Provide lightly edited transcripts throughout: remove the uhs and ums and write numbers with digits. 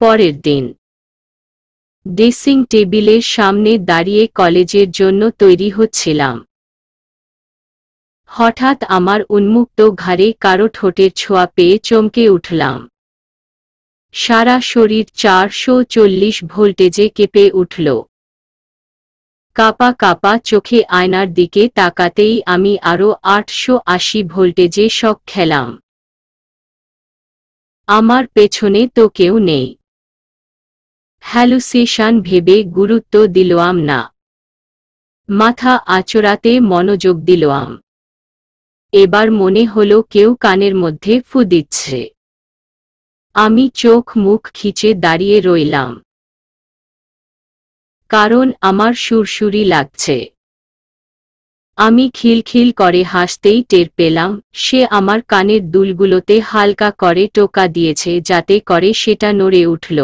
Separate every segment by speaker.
Speaker 1: পরের দিন ড্রেসিং টেবিলের সামনে দাঁড়িয়ে কলেজের জন্য তৈরি হচ্ছিলাম। হঠাৎ আমার উন্মুক্ত ঘাড়ে কারো ঠোঁটের ছোঁয়া পেয়ে চমকে উঠলাম। সারা শরীর 440 ভোল্টেজে কেঁপে উঠল। কাঁপা কাঁপা চোখে আয়নার দিকে তাকাতেই আমি আরও 880 ভোল্টেজে শক খেলাম। আমার পেছনে তো কেউ নেই। হ্যালুসিনেশন ভেবে গুরুত্ব দিলাম না। মাথা আঁচড়াতে মনোযোগ দিলাম। এবার মনে হলো কেউ কানের মধ্যে ফু দিচ্ছে। আমি চোখ মুখ খিচে দাঁড়িয়ে রইলাম, কারণ আমার সুরসুরি লাগছে। আমি খিলখিল করে হাসতেই টের পেলাম সে আমার কানের দুলগুলোতে হালকা করে টোকা দিয়েছে, যাতে করে সেটা নড়ে উঠল।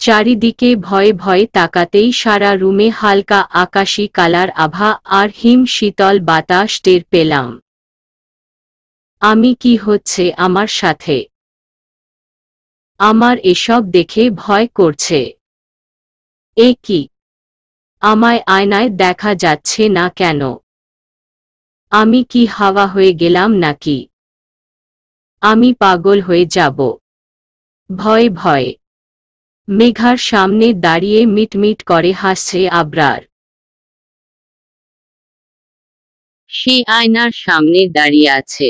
Speaker 1: চারিদিকে ভয়ে ভয়ে তাকাতেই সারা রুমে হালকা আকাশী কালার আভা আর হিম শীতল বাতাস টের পেলাম। আমি কি হচ্ছে আমার সাথে? আমার এসব দেখে ভয় করছে। এ কি? আমায় আয়নায় দেখা যাচ্ছে না কেন? আমি কি হাওয়া হয়ে গেলাম নাকি? আমি পাগল হয়ে যাব। ভয়ে ভয়ে মেঘার সামনে দাঁড়িয়ে মিটমিট করে হাসছে আবরার। সে আয়নার সামনে দাঁড়িয়ে আছে,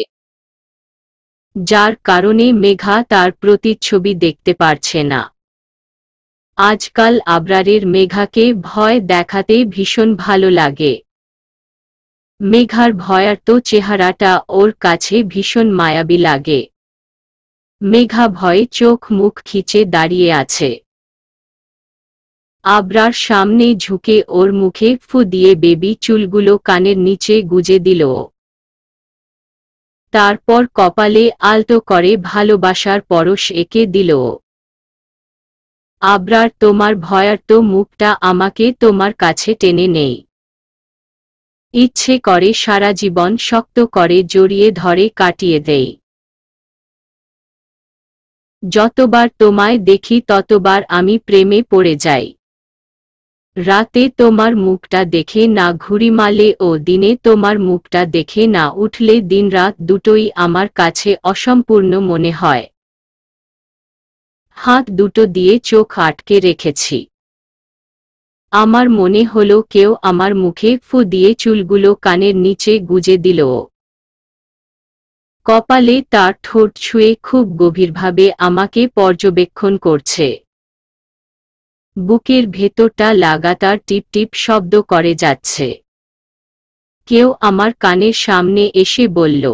Speaker 1: যার কারণে মেঘা তার প্রতিচ্ছবি দেখতে পারছে না। আজকাল আবরারের মেঘাকে ভয় দেখাতে ভীষণ ভালো লাগে। মেঘার ভয়ার্ত চেহারাটা ওর কাছে ভীষণ মায়াবী লাগে। মেঘা ভয়ে চোখ মুখ খিচে দাঁড়িয়ে আছে। আবরার সামনে ঝুঁকে ওর মুখে ফু দিয়ে বেবি চুলগুলো কানের নিচে গুজে দিল। তারপর কপালে আলতো করে ভালোবাসার পরশ এঁকে দিল। আবরার, তোমার ভয়ার্ত মুখটা আমাকে তোমার কাছে টেনে নেই। ইচ্ছে করে সারা জীবন শক্ত করে জড়িয়ে ধরে কাটিয়ে দেই। যতবার তোমায় দেখি ততবার আমি প্রেমে পড়ে যাই। রাতে তোমার মুখটা দেখে না ঘুড়ি মারলে ও দিনে তোমার মুখটা দেখে না উঠলে দিনরাত দুটোই আমার কাছে অসম্পূর্ণ মনে হয়। হাত দুটো দিয়ে চোখ আটকে রেখেছি। আমার মনে হলো কেউ আমার মুখে ফু দিয়ে চুলগুলো কানের নিচে গুজে দিল। কপালে তার ঠোঁট ছুঁয়ে খুব গভীরভাবে আমাকে পর্যবেক্ষণ করছে। বুকের ভেতরটা লাগাতার টিপ টিপ শব্দ করে যাচ্ছে। কেউ আমার কানের সামনে এসে বলল,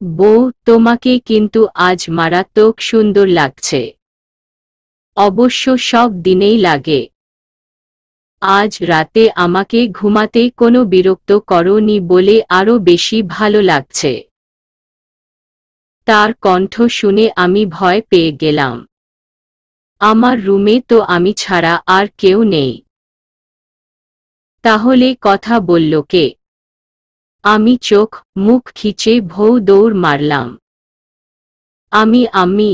Speaker 1: বউ, তোমাকে কিন্তু আজ মারাত্মক সুন্দর লাগছে। অবশ্য সব দিনেই লাগে। আজ রাতে আমাকে ঘুমাতে কোনো বিরক্ত করোনি বলে আরো বেশি ভালো লাগছে। তার কণ্ঠ শুনে আমি ভয় পেয়ে গেলাম। আমার রুমে তো আমি ছাড়া আর কেউ নেই। তাহলে কথা বলল কে? আমি চোখ মুখ খিচে ভৌ দৌড় মারলাম। আমি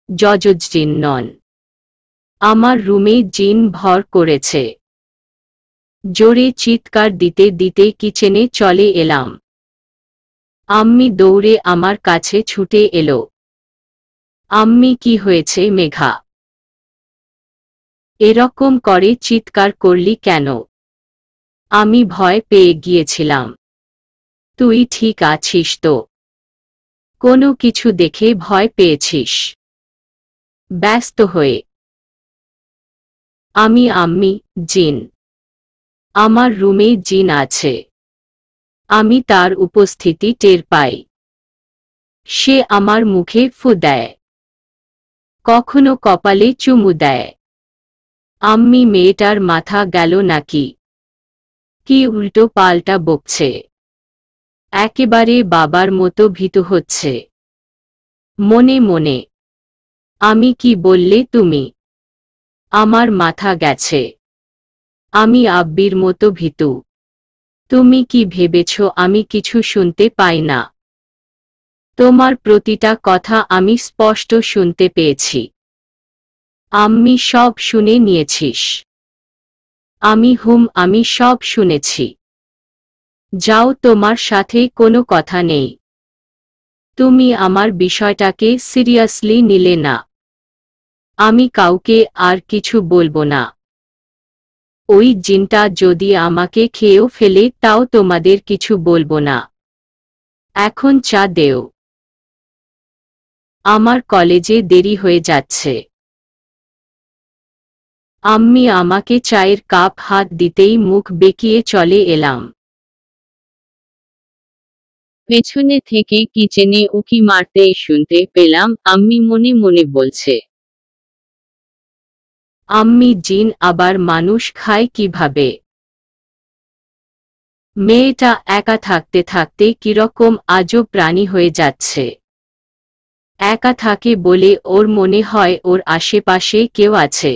Speaker 1: জজজ জিন নন। আমার রুমে জিন ভর করেছে। জোরে চিৎকার দিতে দিতে কিচেনে চলে এলাম। আম্মি দৌড়ে আমার কাছে ছুটে এলো। আম্মি, কি হয়েছে মেঘা? এরকম করে চিৎকার করলি কেন? আমি ভয় পেয়ে গিয়েছিলাম। তুই ঠিক আছিস তো? কোনো কিছু দেখে ভয় পেয়েছিস? ব্যস্ত হয়ে আম্মি, জিন। আমার রুমে জিন আছে। আমি তার উপস্থিতি টের পাই। সে আমার মুখে ফু দেয়, কখনো কপালে চুমু দেয়। আম্মি, মেয়েটার মাথা গেল নাকি? কি উল্টো পাল্টা বকছে। একেবারে বাবার মতো ভীতু হচ্ছে। মনে মনে, আমি কি বললে তুমি? আমার মাথা গেছে। আমি আব্বির মতো ভীতু। তুমি কি ভেবেছ আমি কিছু শুনতে পাই না? তোমার প্রতিটা কথা আমি স্পষ্ট শুনতে পেয়েছি। আমি সব শুনে নিয়েছিস। আমি সব শুনেছি। যাও, তোমার সাথে কোনো কথা নেই। তুমি আমার বিষয়টাকে সিরিয়াসলি নিলে না। আমি কাউকে আর কিছু বলবো না। ওই জিনটা যদি আমাকে খেয়েও ফেলে তাও তোমাদের কিছু বলবো না। এখন চা দেও। আমার কলেজে দেরি হয়ে যাচ্ছে। আম্মি আমাকে চায়ের কাপ হাত দিতেই মুখ বেঁকিয়ে চলে এলাম। পেছনে থেকে কিচেনে উকি মারতেই শুনতে পেলাম আম্মি মনে মনে বলছে, আম্মি, জিন আবার মানুষ খায় কিভাবে? মেয়েটা একা থাকতে থাকতে কিরকম আজব প্রাণী হয়ে যাচ্ছে। একা থাকে বলে ওর মনে হয় ওর আশেপাশে কেউ আছে।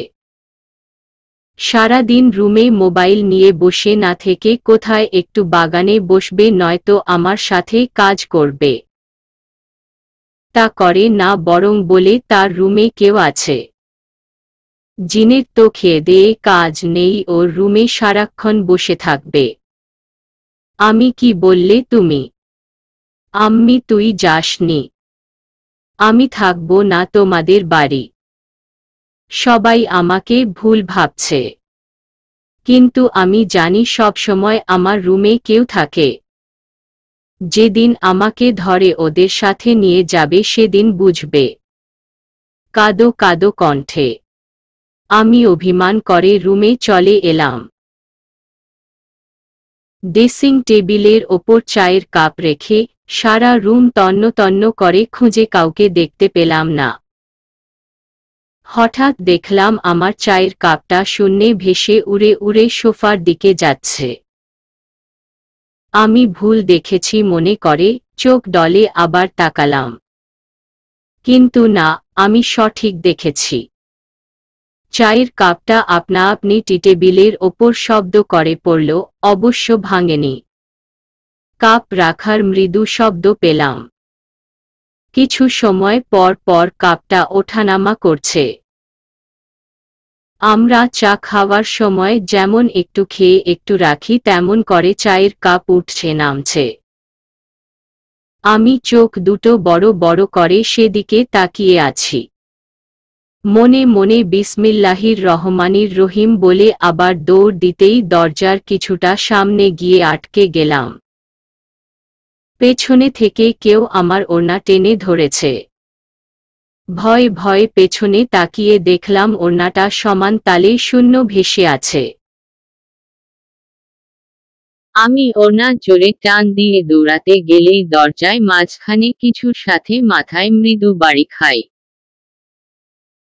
Speaker 1: সারাদিন রুমে মোবাইল নিয়ে বসে না থেকে কোথায় একটু বাগানে বসবে, নয়তো আমার সাথে কাজ করবে। তা করে না, বরং বলে তার রুমে কেউ আছে। জিনের তো খেয়ে দেয়ে কাজ নেই, ওর রুমে সারাক্ষণ বসে থাকবে। আমি কি বললে তুমি? আম্মি, তুই যাসনি। আমি থাকবো না তোমাদের বাড়ি। সবাই আমাকে ভুল ভাবছে, কিন্তু আমি জানি সব সময় আমার রুমে কেউ থাকে। যেদিন আমাকে ধরে ওদের সাথে নিয়ে যাবে সেদিন বুঝবে। কাঁদো কাঁদো কণ্ঠে আমি অভিমান করে রুমে চলে এলাম। ড্রেসিং টেবিলের ওপর চায়ের কাপ রেখে সারা রুম তন্ন তন্ন করে খুঁজে কাউকে দেখতে পেলাম না। হঠাৎ দেখলাম আমার চায়ের কাপটা শূন্যে ভেসে উড়ে উড়ে সোফার দিকে যাচ্ছে। আমি ভুল দেখেছি মনে করে চোখ ডলে আবার তাকালাম, কিন্তু না, আমি সঠিক দেখেছি। চায়ের কাপটা আপনা আপনি টেবিলের ওপর শব্দ করে পড়ল, অবশ্য ভাঙেনি। কাপ রাখার মৃদু শব্দ পেলাম। কিছু সময় পর পর কাপটা ওঠানামা করছে। আমরা চা খাওয়ার সময় যেমন একটু খেয়ে একটু রাখি, তেমন করে চায়ের কাপ উঠছে নামছে। আমি চোখ দুটো বড় বড় করে সেদিকে তাকিয়ে আছি। মনে মনে বিসমিল্লাহির রহমানির রহিম বলে আবার দৌড় দিতেই দরজার কিছুটা সামনে গিয়ে আটকে গেলাম। পেছনে থেকে কেউ আমার ওড়না টেনে ধরেছে। ভয়ে ভয়ে পেছনে তাকিয়ে দেখলাম ওড়নাটা সমান তালে শূন্য ভেসে আছে। আমি ওড়না জোরে টান দিয়ে দৌড়াতে গেলেই দরজায় মাঝখানে কিছুর সাথে মাথায় মৃদু বাড়ি খাই।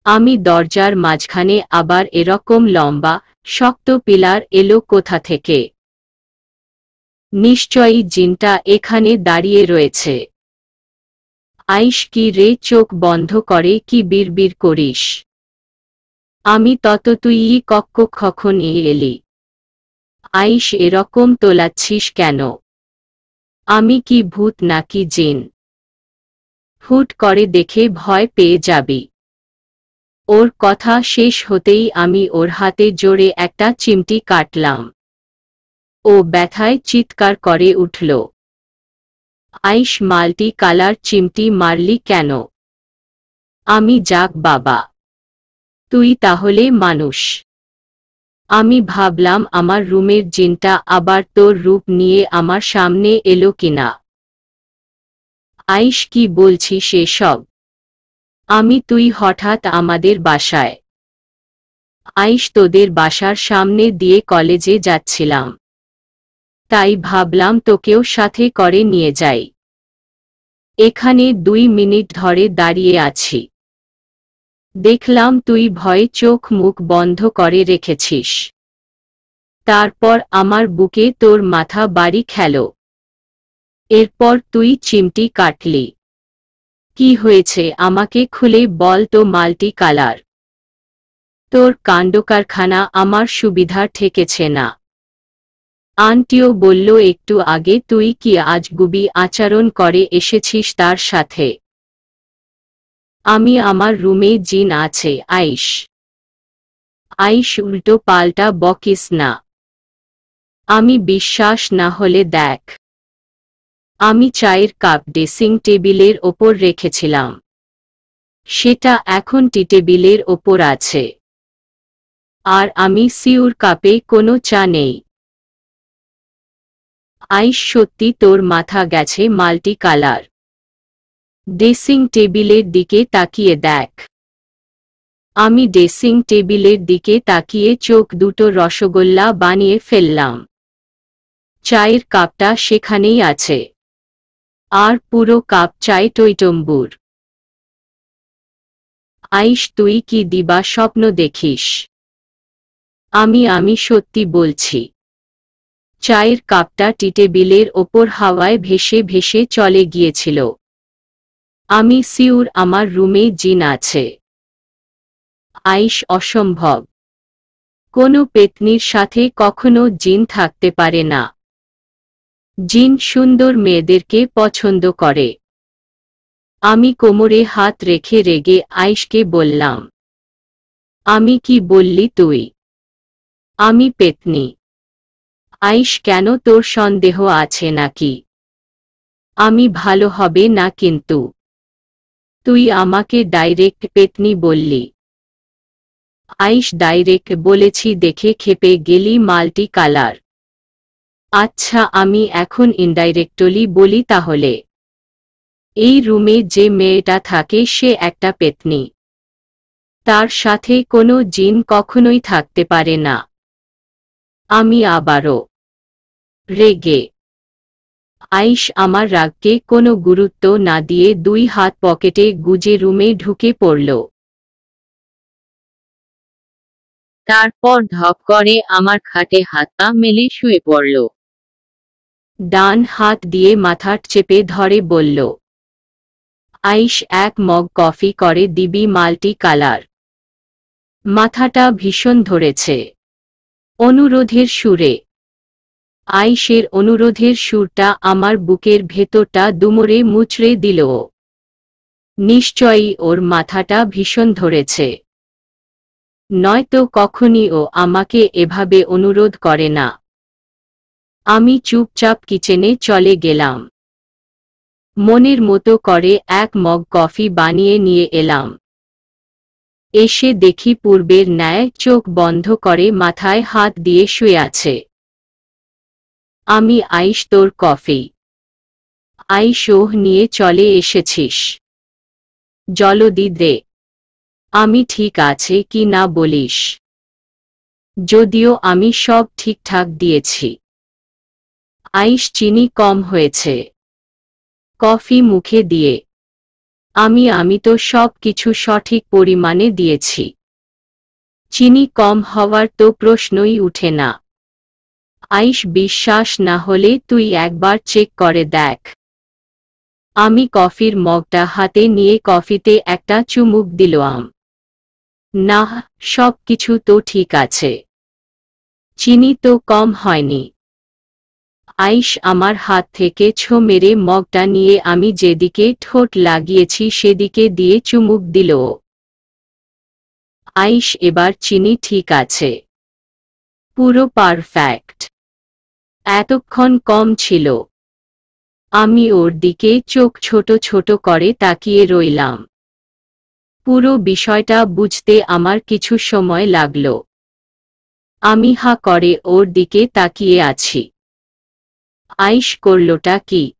Speaker 1: আমি দরজার মাঝখানে আবার এরকম লম্বা শক্ত পিলার এলো কোথা থেকে? নিশ্চয়ই জিনটা এখানে দাঁড়িয়ে রয়েছে। আইস, কি রে, চোখ বন্ধ করে কি বিড়বিড় করিস? আমি তত তুই কখন এলি? আইস, এরকম তোলাচ্ছিস কেন? আমি কি ভূত নাকি জিন? হুট করে দেখে ভয় পেয়ে যাবি। ওর কথা শেষ হতেই আমি ওর হাতে জোরে একটা চিমটি কাটলাম। ও ব্যথায় চিৎকার করে উঠল। আইস, মাল্টি কালার চিমটি মারলি কেন? আমি, যাক বাবা, তুই তাহলে মানুষ। আমি ভাবলাম আমার রুমের জিনটা আবার তোর রূপ নিয়ে আমার সামনে এলো কিনা। আইস, কি বলছিস এসব? আমি, তুই হঠাৎ আমাদের বাসায়? আইস, তোদের বাসার সামনে দিয়ে কলেজে যাচ্ছিলাম, তাই ভাবলাম তোকেও সাথে করে নিয়ে যাই। এখানে 2 মিনিট ধরে দাঁড়িয়ে আছি, দেখলাম তুই ভয়ে চোখ মুখ বন্ধ করে রেখেছিস। তারপর আমার বুকে তোর মাথা বাড়ি খেলো। এরপর তুই চিমটি কাটলি। কি হয়েছে আমাকে খুলে বল তো মাল্টি কালার। তোর কাণ্ডকারখানা আমার সুবিধার ঠেকেছে না। আন্টিও বলল একটু আগে তুই কি আজগুবি আচরণ করে এসেছিস তার সাথে। আমি আমার রুমে জিন আছে আইস। আইস উল্টো পাল্টা বকিস না। আমি বিশ্বাস না হলে দেখ। আমি চায়ের কাপ ড্রেসিং টেবিলের ওপর রেখেছিলাম। সেটা এখন টি টেবিলের ওপর আছে। আর আমি সিউর কাপে কোনো চা নেই। আইস সত্যি তোর মাথা গেছে মাল্টি কালার। ড্রেসিং টেবিলের দিকে তাকিয়ে দেখ। আমি ড্রেসিং টেবিলের দিকে তাকিয়ে চোখ দুটো রসগোল্লা বানিয়ে ফেললাম। চায়ের কাপটা সেখানেই আছে। আর পুরো কাপ চায় টইটম্বুর। আইস তুই কি দিবা স্বপ্ন দেখিস? আমি সত্যি বলছি। চায়ের কাপটা টি টেবিলের ওপর হাওয়ায় ভেসে ভেসে চলে গিয়েছিল। আমি সিউর আমার রুমে জিন আছে। আইস অসম্ভব। কোনো পেতনির সাথে কখনো জিন থাকতে পারে না। জিন সুন্দর মেয়েদেরকে পছন্দ করে। আমি কোমরে হাত রেখে রেগে আইসকে বললাম, আমি কি বললি তুই? আমি পেতনি। আইস কেন তোর সন্দেহ আছে নাকি? আমি ভালো হবে না কিন্তু। তুই আমাকে ডাইরেক্ট পেতনি বললি। আইস ডাইরেক্ট বলেছি দেখে ক্ষেপে গেলি মাল্টি কালার। আচ্ছা আমি এখন ইনডাইরেক্টলি বলি তাহলে। এই রুমে যে মেয়েটা থাকে সে একটা পেতনি। তার সাথে কোনো জিন কখনোই থাকতে পারে না। আমি আবারও রেগে। আইস আমার রাগকে কোনো গুরুত্ব না দিয়ে দুই হাত পকেটে গুজে রুমে ঢুকে পড়ল। তারপর ধপ করে আমার খাটে হাত পা মেলে শুয়ে পড়ল। ডান হাত দিয়ে মাথা চেপে ধরে বলল, আইস এক মগ কফি করে দিবি মাল্টি কালার। মাথাটা ভীষণ ধরেছে। অনুরোধের সুরে। আইসের অনুরোধের সুরটা আমার বুকের ভেতরটা দুমড়ে মুচড়ে দিল। নিশ্চয়ই ওর মাথাটা ভীষণ ধরেছে। নয়তো কখনই ও আমাকে এভাবে অনুরোধ করে না। আমি চুপচাপ কিচেনে চলে গেলাম। মনের মতো করে এক মগ কফি বানিয়ে নিয়ে এলাম। এসে দেখি পূর্বের ন্যায় চোখ বন্ধ করে মাথায় হাত দিয়ে শুয়ে আছে। আমি আইস তোর কফি। আইস ওহ নিয়ে চলে এসেছিস। জলদি দে। আমি ঠিক আছে কি না বলিস। যদিও আমি সব ঠিকঠাক দিয়েছি। আইস চিনি কম হয়েছে। কফি মুখে দিয়ে। আমি তো সব কিছু সঠিক পরিমাণে দিয়েছি। চিনি কম হওয়ার তো প্রশ্নই উঠে না। আইস বিশ্বাস না হলে তুই একবার চেক করে দেখ। আমি কফির মগটা হাতে নিয়ে কফিতে একটা চুমুক দিলাম। না, সব কিছু তো ঠিক আছে। চিনি তো কম হয়নি। আইস আমার হাত থেকে ছো মেরে মগটা নিয়ে আমি যেদিকে ঠোঁট লাগিয়েছি সেদিকে দিয়ে চুমুক দিল। আইস এবার চিনি ঠিক আছে। পুরো পারফেক্ট। এতক্ষণ কম ছিল। আমি ওর দিকে চোখ ছোট ছোট করে তাকিয়ে রইলাম। পুরো বিষয়টা বুঝতে আমার কিছু সময় লাগল। আমি হা করে ওর দিকে তাকিয়ে আছি। আইস করলটা কি?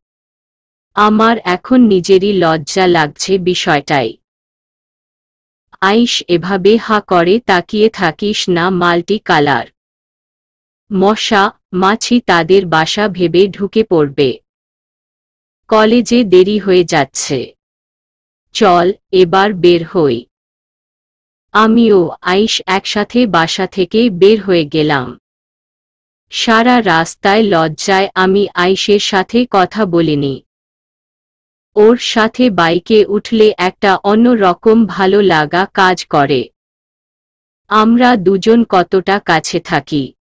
Speaker 1: আমার এখন নিজেরই লজ্জা লাগছে বিষয়টাই। আইস এভাবে হা করে তাকিয়ে থাকিস না মাল্টি কালার। মশা মাছি তাদের বাসা ভেবে ঢুকে পড়বে। কলেজে দেরি হয়ে যাচ্ছে। চল এবার বের হই। আমিও আইস একসাথে বাসা থেকে বের হয়ে গেলাম। সারা রাস্তায় লজ্জায় আমি আইসের সাথে কথা বলিনি। ওর সাথে বাইকে উঠলে একটা অন্য রকম ভালো লাগা কাজ করে। আমরা দুজন কতটা কাছে থাকি।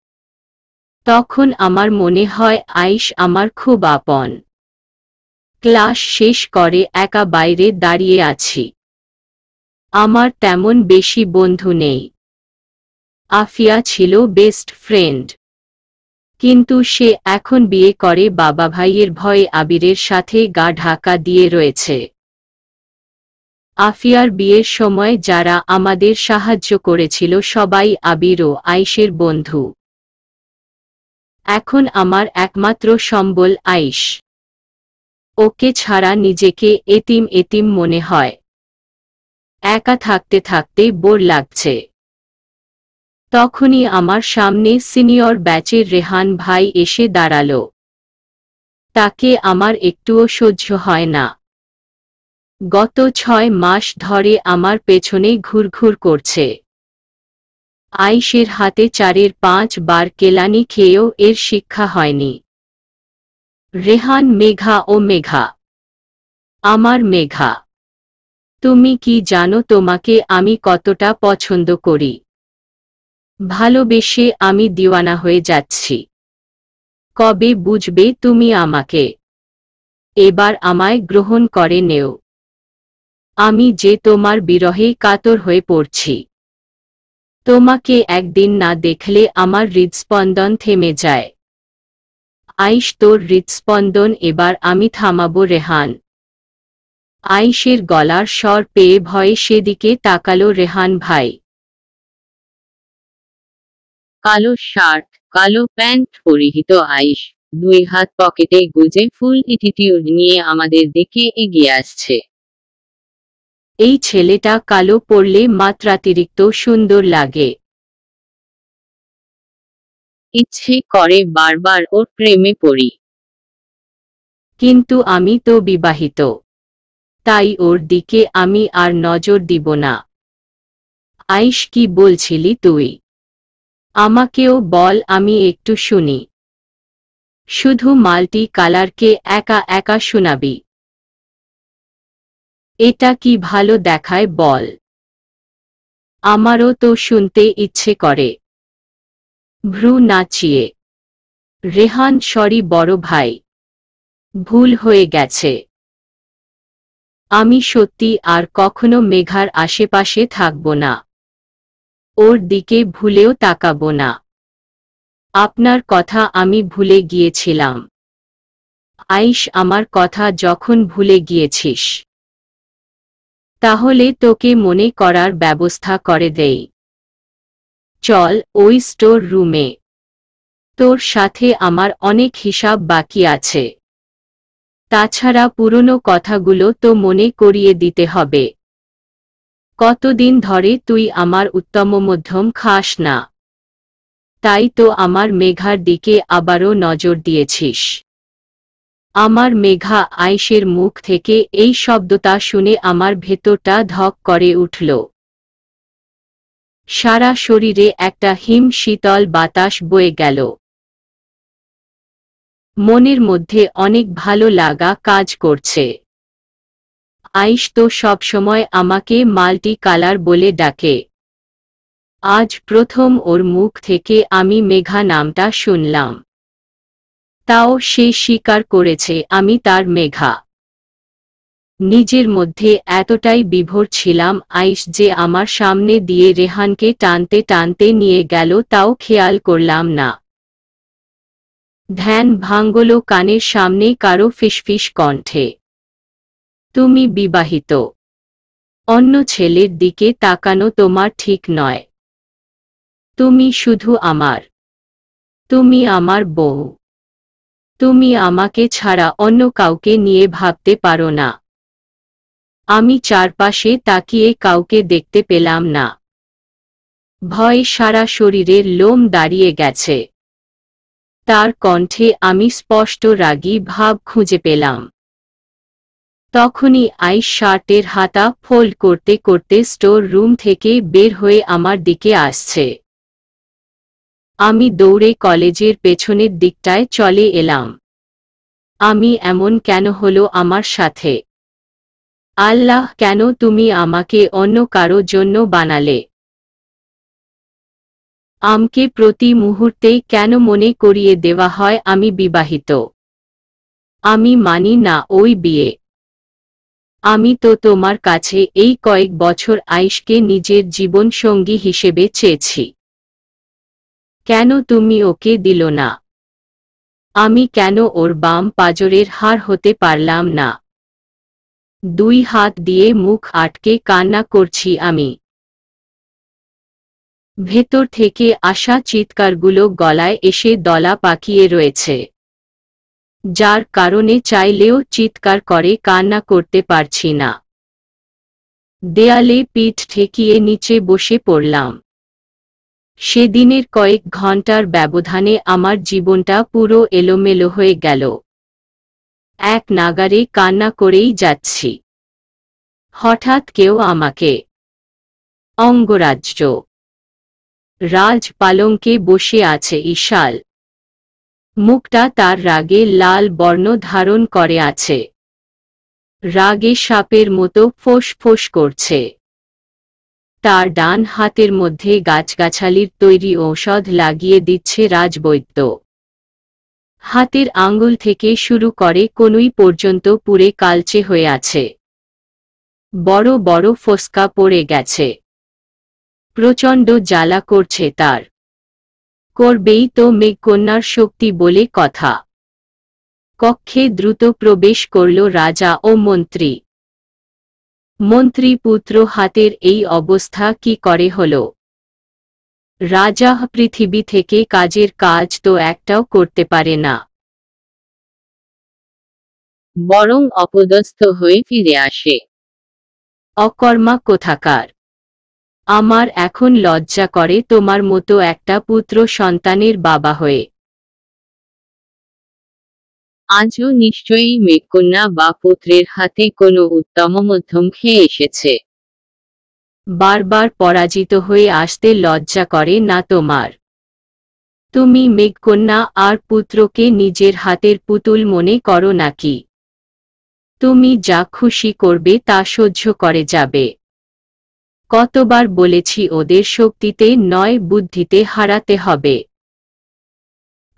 Speaker 1: তখন আমার মনে হয় আইশ আমার খুব আপন। ক্লাস শেষ করে একা বাইরে দাঁড়িয়ে আছি। আমার তেমন বেশি বন্ধু নেই। আফিয়া ছিল বেস্ট ফ্রেন্ড, কিন্তু সে এখন বিয়ে করে বাবা ভাইয়ের ভয়ে আবিরের সাথে গা ঢাকা দিয়ে রয়েছে। আফিয়ার বিয়ের সময় যারা আমাদের সাহায্য করেছিল সবাই আবির ও আইশের বন্ধু। এখন আমার একমাত্র সম্বল আইশ। ওকে ছাড়া নিজেকে এতিম এতিম মনে হয়। একা থাকতে থাকতে বোর লাগছে। তখনই আমার সামনে সিনিয়র ব্যাচের রেহান ভাই এসে দাঁড়ালো। তাকে আমার একটুও সহ্য হয় না। গত 6 মাস ধরে আমার পেছনে ঘুরঘুর করছে। আইশের হাতে 4-এর 5 বার কেলানি খেয়েও এর শিক্ষা হয়নি। রেহান, মেঘা ও মেঘা, আমার মেঘা, তুমি কি জানো তোমাকে আমি কতটা পছন্দ করি? ভালোবেসে আমি দিওয়ানা হয়ে যাচ্ছি। কবে বুঝবে তুমি আমাকে? এবার আমায় গ্রহণ করে নেও। আমি যে তোমার বিরহে কাতর হয়ে পড়ছি। তোমাকে একদিন না দেখলে আমার হৃদস্পন্দন থেমে যায়। আইশ, তোর হৃদস্পন্দন এবার আমি থামাবো রেহান। আইশের গলার স্বর পেয়ে ভয়ে সেদিকে তাকালো রেহান ভাই।
Speaker 2: কালো শার্ট, কালো প্যান্ট পরিহিত আইশ 2 হাত পকেটে গুজে ফুল অ্যাটিটিউড নিয়ে আমাদের দিকে এগিয়ে আসছে।
Speaker 1: এই ছেলেটা কালো পরলে মাত্রাতিরিক্ত সুন্দর লাগে।
Speaker 2: ইচ্ছে করে বারবার ওর প্রেমে পড়ি।
Speaker 1: কিন্তু আমি তো বিবাহিত, তাই ওর দিকে আমি আর নজর দিব না। আইশ, কি বলছিলি তুই? আমাকেও বল, আমি একটু শুনি। শুধু মাল্টি কালারকে একা একা শোনাবি? এটা কি ভালো দেখায় বল? আমারও তো শুনতে ইচ্ছে করে। ভ্রু নাচিয়ে রেহান, সরি বড় ভাই, ভুল হয়ে গেছে। আমি সত্যি আর কখনো মেঘার আশেপাশে থাকব না। ওর দিকে ভুলেও তাকাবো না। আপনার কথা আমি ভুলে গিয়েছিলাম। আইশ, আমার কথা যখন ভুলে গিয়েছিস, তাহলে তোকে মনে করার ব্যবস্থা করে দেই। চল ওই স্টোর রুমে। তোর সাথে আমার অনেক হিসাব বাকি আছে। তাছাড়া পুরনো কথাগুলো তো মনে করিয়ে দিতে হবে। কতদিন ধরে তুই আমার উত্তম মধ্যম খাস না, তাই তো আমার মেঘার দিকে আবারও নজর দিয়েছিস। আমার মেঘা। আইশের মুখ থেকে এই শব্দটা শুনে আমার ভেতরটা ধক করে উঠল। সারা শরীরে একটা হিম শীতল বাতাস বয়ে গেল। মনের মধ্যে অনেক ভালো লাগা কাজ করছে। আইশ তো সবসময় আমাকে মাল্টি কালার বলে ডাকে। আজ প্রথম ওর মুখ থেকে আমি মেঘা নামটা শুনলাম। তাও সে স্বীকার করেছে আমি তার মেঘা। নিজের মধ্যে এতটাই বিভোর ছিলাম আইশ যে আমার সামনে দিয়ে রেহানকে টানতে টানতে নিয়ে গেল তাও খেয়াল করলাম না। ধ্যান ভাঙল কানের সামনে কারো ফিসফিস কণ্ঠে। তুমি বিবাহিত। অন্য ছেলের দিকে তাকানো তোমার ঠিক নয়। তুমি শুধু আমার। তুমি আমার বউ। তুমি আমাকে ছাড়া অন্য কাউকে নিয়ে ভাবতে পারো না। আমি চারপাশে তাকিয়ে কাউকে দেখতে পেলাম না। ভয়ে সারা শরীরের লোম দাঁড়িয়ে গেছে। তার কণ্ঠে আমি স্পষ্ট রাগী ভাব খুঁজে পেলাম। তখনই আইশ শার্টের হাতা ফোল্ড করতে করতে স্টোর রুম থেকে বের হয়ে আমার দিকে আসছে। আমি দৌড়ে কলেজের পেছনের দিকটায় চলে এলাম। আমি এমন কেন হলো আমার সাথে? আল্লাহ, কেন তুমি আমাকে অন্য কারো জন্য বানালে? আমাকে প্রতি মুহূর্তে কেন মনে করিয়ে দেওয়া হয় আমি বিবাহিত? আমি মানি না ওই বিয়ে। আমি তো তোমার কাছে এই কয়েক বছর আয়েশকে নিজের জীবন সঙ্গী হিসেবে চেয়েছি। কেন তুমি ওকে দিল না? আমি কেন ওর বাম পাঁজরের হাড় হতে পারলাম না? 2 হাত দিয়ে মুখ আটকে কান্না করছি আমি। ভেতর থেকে আসা চিৎকারগুলো গলায় এসে দলা পাকিয়ে রয়েছে, যার কারণে চাইলেও চিৎকার করে কান্না করতে পারছি না। দেয়ালে পিঠ ঠেকিয়ে নিচে বসে পড়লাম। সেদিনের কয়েক ঘন্টার ব্যবধানে আমার জীবনটা পুরো এলোমেলো হয়ে গেল। এক নাগাড়ে কান্না করেই যাচ্ছি। হঠাৎ কেউ আমাকে অঙ্গরাজ্য রাজ পালঙ্কে বসে আছে ইশাল। মুখটা তার রাগে লাল বর্ণ ধারণ করে আছে। রাগে সাপের মতো ফোঁস ফোঁস করছে। তার ডান হাতের মধ্যে গাছগাছালির তৈরি ঔষধ লাগিয়ে দিচ্ছে রাজবৈদ্য। হাতের আঙ্গুল থেকে শুরু করে কনুই পর্যন্ত পুড়ে কালচে হয়ে আছে। বড় বড় ফোস্কা পড়ে গেছে। প্রচণ্ড জ্বালা করছে তার। করবেই তো মেঘকন্যার শক্তি বলে কথা। কক্ষে দ্রুত প্রবেশ করল রাজা ও মন্ত্রী। মন্ত্রী পুত্র হাতের এই অবস্থা কি করে হল? রাজা পৃথিবী থেকে কাজের কাজ তো একটাও করতে পারে না,
Speaker 2: বরং অপদস্থ হয়ে ফিরে আসে।
Speaker 1: অকর্মা কোথাকার! আমার এখন লজ্জা করে তোমার মতো একটা পুত্র সন্তানের বাবা হয়ে।
Speaker 2: আজও নিশ্চয়ই মেঘকন্যা বা পুত্রের হাতে কোনো উত্তম মধ্যম খেয়ে এসেছে।
Speaker 1: বারবার পরাজিত হয়ে আসতে লজ্জা করে না তোমার? তুমি মেঘকন্যা আর পুত্রকে নিজের হাতের পুতুল মনে করো নাকি? তুমি যা খুশি করবে তা সহ্য করে যাবে। কতবার বলেছি ওদের শক্তিতে নয় বুদ্ধিতে হারাতে হবে।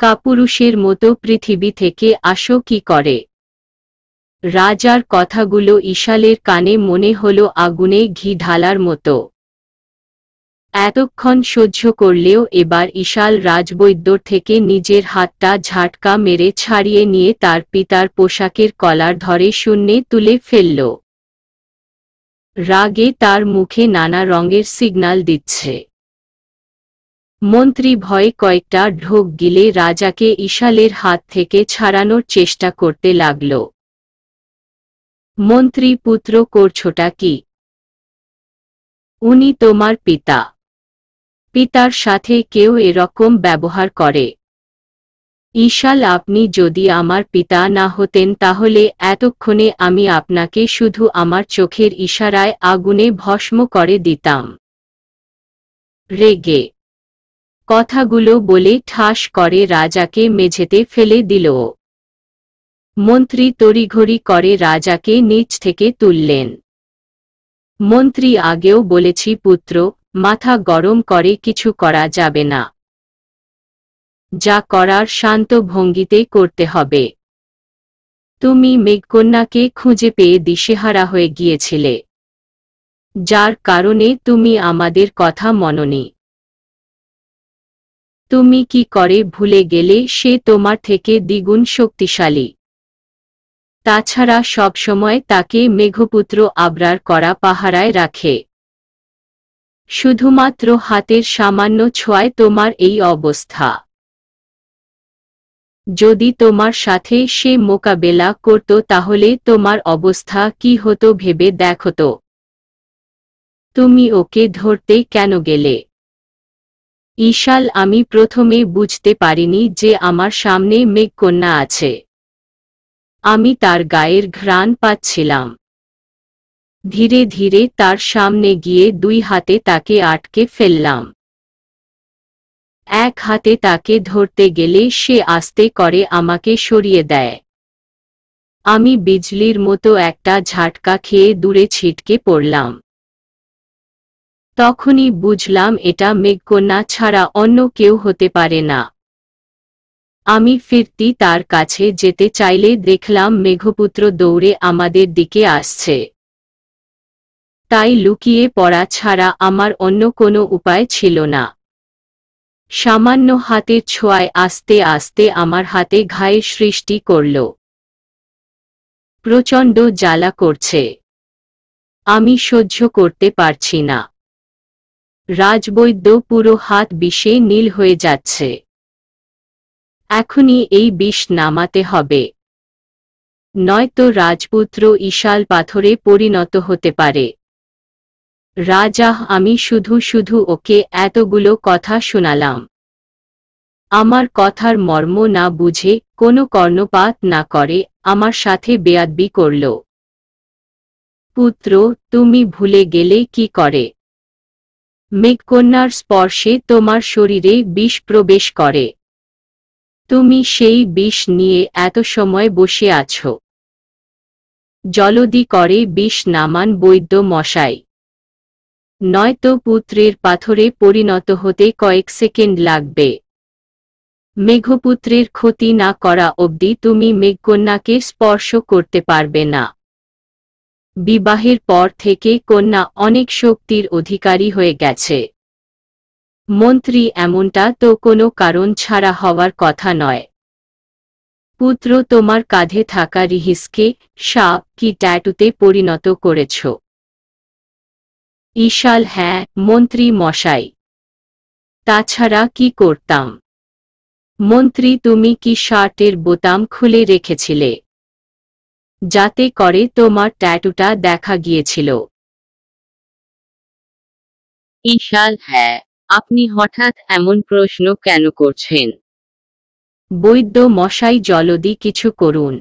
Speaker 1: কাপুরুষের মতো পৃথিবী থেকে আসো কি করে? রাজার কথাগুলো ইশালের কানে মনে হলো আগুনে ঘি ঢালার মতো। এতক্ষণ সহ্য করলেও এবার ইশাল রাজবৈদ্যর থেকে নিজের হাতটা ঝাটকা মেরে ছাড়িয়ে নিয়ে তার পিতার পোশাকের কলার ধরে শূন্যে তুলে ফেলল। রাগে তার মুখে নানা রঙের সিগন্যাল দিচ্ছে। মন্ত্রী ভয়ে কয়েকটা ঢোক গিলে রাজাকে ইশালের হাত থেকে ছাড়ানোর চেষ্টা করতে লাগল। মন্ত্রী পুত্র করছোটা কি? উনি তোমার পিতা। পিতার সাথে কেউ এরকম ব্যবহার করে? ইশাল আপনি যদি আমার পিতা না হতেন তাহলে এতক্ষণে আমি আপনাকে শুধু আমার চোখের ইশারায় আগুনে ভস্ম করে দিতাম। রেগে কথাগুলো বলে ঠাস করে রাজাকে মেঝেতে ফেলে দিল। মন্ত্রী তড়িঘড়ি করে রাজাকে নিচ থেকে তুললেন। মন্ত্রী আগেও বলেছি পুত্র, মাথা গরম করে কিছু করা যাবে না। যা করার শান্ত ভঙ্গিতে করতে হবে। তুমি মেঘকন্যাকে খুঁজে পেয়ে দিশেহারা হয়ে গিয়েছিলে, যার কারণে তুমি আমাদের কথা মনোনি। তুমি কি করে ভুলে গেলে সে তোমার থেকে দ্বিগুণ শক্তিশালী? তাছাড়া সবসময় তাকে মেঘপুত্র আবরার করা পাহারায় রাখে। শুধুমাত্র হাতের সামান্য ছোঁয়ায় তোমার এই অবস্থা। যদি তোমার সাথে সে মোকাবেলা করত তাহলে তোমার অবস্থা কি হতো ভেবে দেখো তো। তুমি ওকে ধরতে কেন গেলে? ইশাল আমি প্রথমে বুঝতে পারিনি যে আমার সামনে মেঘকন্যা আছে। আমি তার গায়ের ঘ্রাণ পাচ্ছিলাম। ধীরে ধীরে তার সামনে গিয়ে 2 হাতে তাকে আটকে ফেললাম। এক হাতে তাকে ধরতে গেলে সে আস্তে করে আমাকে সরিয়ে দেয়। আমি বিজলির মতো একটা ঝাটকা খেয়ে দূরে ছিটকে পড়লাম। তখনই বুঝলাম এটা মেঘকন্যা ছাড়া অন্য কেউ হতে পারে না। আমি ফিরতি তার কাছে যেতে চাইলে দেখলাম মেঘপুত্র দৌড়ে আমাদের দিকে আসছে। তাই লুকিয়ে পড়া ছাড়া আমার অন্য কোনো উপায় ছিল না। সামান্য হাতের ছোঁয়ায় আস্তে আস্তে আমার হাতে ঘায়ের সৃষ্টি করল। প্রচণ্ড জ্বালা করছে। আমি সহ্য করতে পারছি না। রাজবৈদ্য পুরো হাত বিষে নীল হয়ে যাচ্ছে। এখনই এই বিষ নামাতে হবে, নয়তো রাজপুত্র ঈশাল পাথরে পরিণত হতে পারে। রাজা, আমি শুধু শুধু ওকে এতগুলো কথা শোনালাম। আমার কথার মর্ম না বুঝে, কোনো কর্ণপাত না করে আমার সাথে বেয়াদবি করল। পুত্র, তুমি ভুলে গেলে কি করে? মেঘকন্যার স্পর্শে তোমার শরীরে বিষ প্রবেশ করে। তুমি সেই বিষ নিয়ে এত সময় বসে আছো। জলদি করে বিষ নামান বৈদ্য মশাই, নয়তো পুত্রের পাথরে পরিণত হতে কয়েক সেকেন্ড লাগবে। মেঘপুত্রের ক্ষতি না করা অবধি তুমি মেঘকন্যাকে স্পর্শ করতে পারবে না। বিবাহের পর থেকে কন্যা অনেক শক্তির অধিকারী হয়ে গেছে। মন্ত্রী এমনটা তো কোনো কারণ ছাড়া হওয়ার কথা নয়। পুত্র, তোমার কাঁধে থাকা রিহিসকে সাপ কি ট্যাটুতে পরিণত করেছ? ঈশাল: হ্যাঁ মন্ত্রী মশাই। তাছাড়া কি করতাম? মন্ত্রী, তুমি কি শার্টের বোতাম খুলে রেখেছিলে, যাতে করে তোমার ট্যাটুটা দেখা গিয়েছিল?
Speaker 2: ঈশাল: হ্যাঁ। আপনি হঠাৎ এমন প্রশ্ন কেন করছেন?
Speaker 1: বৈদ্য মশাই, জলদি কিছু করুন।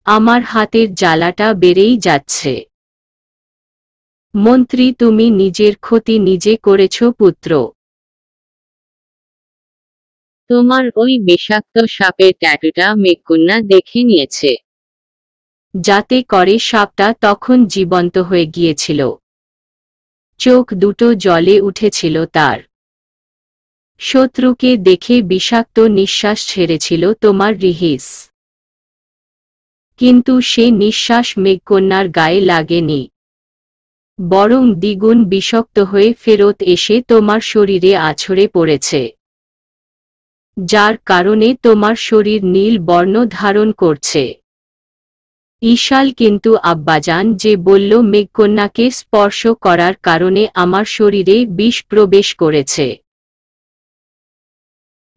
Speaker 1: আমার হাতের জ্বালাটা বেড়েই যাচ্ছে। মন্ত্রী, তুমি নিজের ক্ষতি নিজে করেছ পুত্র।
Speaker 2: তোমার ওই বিষাক্ত সাপের ট্যাটুটা মেঘকন্যা দেখে নিয়েছে।
Speaker 1: যাতে করে সাপটা তখন জীবন্ত হয়ে গিয়েছিল। চোখ দুটো জ্বলে উঠেছিল তার। শত্রুকে দেখে বিষাক্ত নিঃশ্বাস ছেড়েছিল তোমার রিহিস। কিন্তু সে নিঃশ্বাস মেঘকন্যার গায়ে লাগেনি, বরং দ্বিগুণ বিষাক্ত হয়ে ফেরত এসে তোমার শরীরে আছড়ে পড়েছে, যার কারণে তোমার শরীর নীল বর্ণ ধারণ করছে। ঈশাল: কিন্তু আব্বাজান যে বলল মেঘকন্যাকে স্পর্শ করার কারণে আমার শরীরে বিষ প্রবেশ করেছে।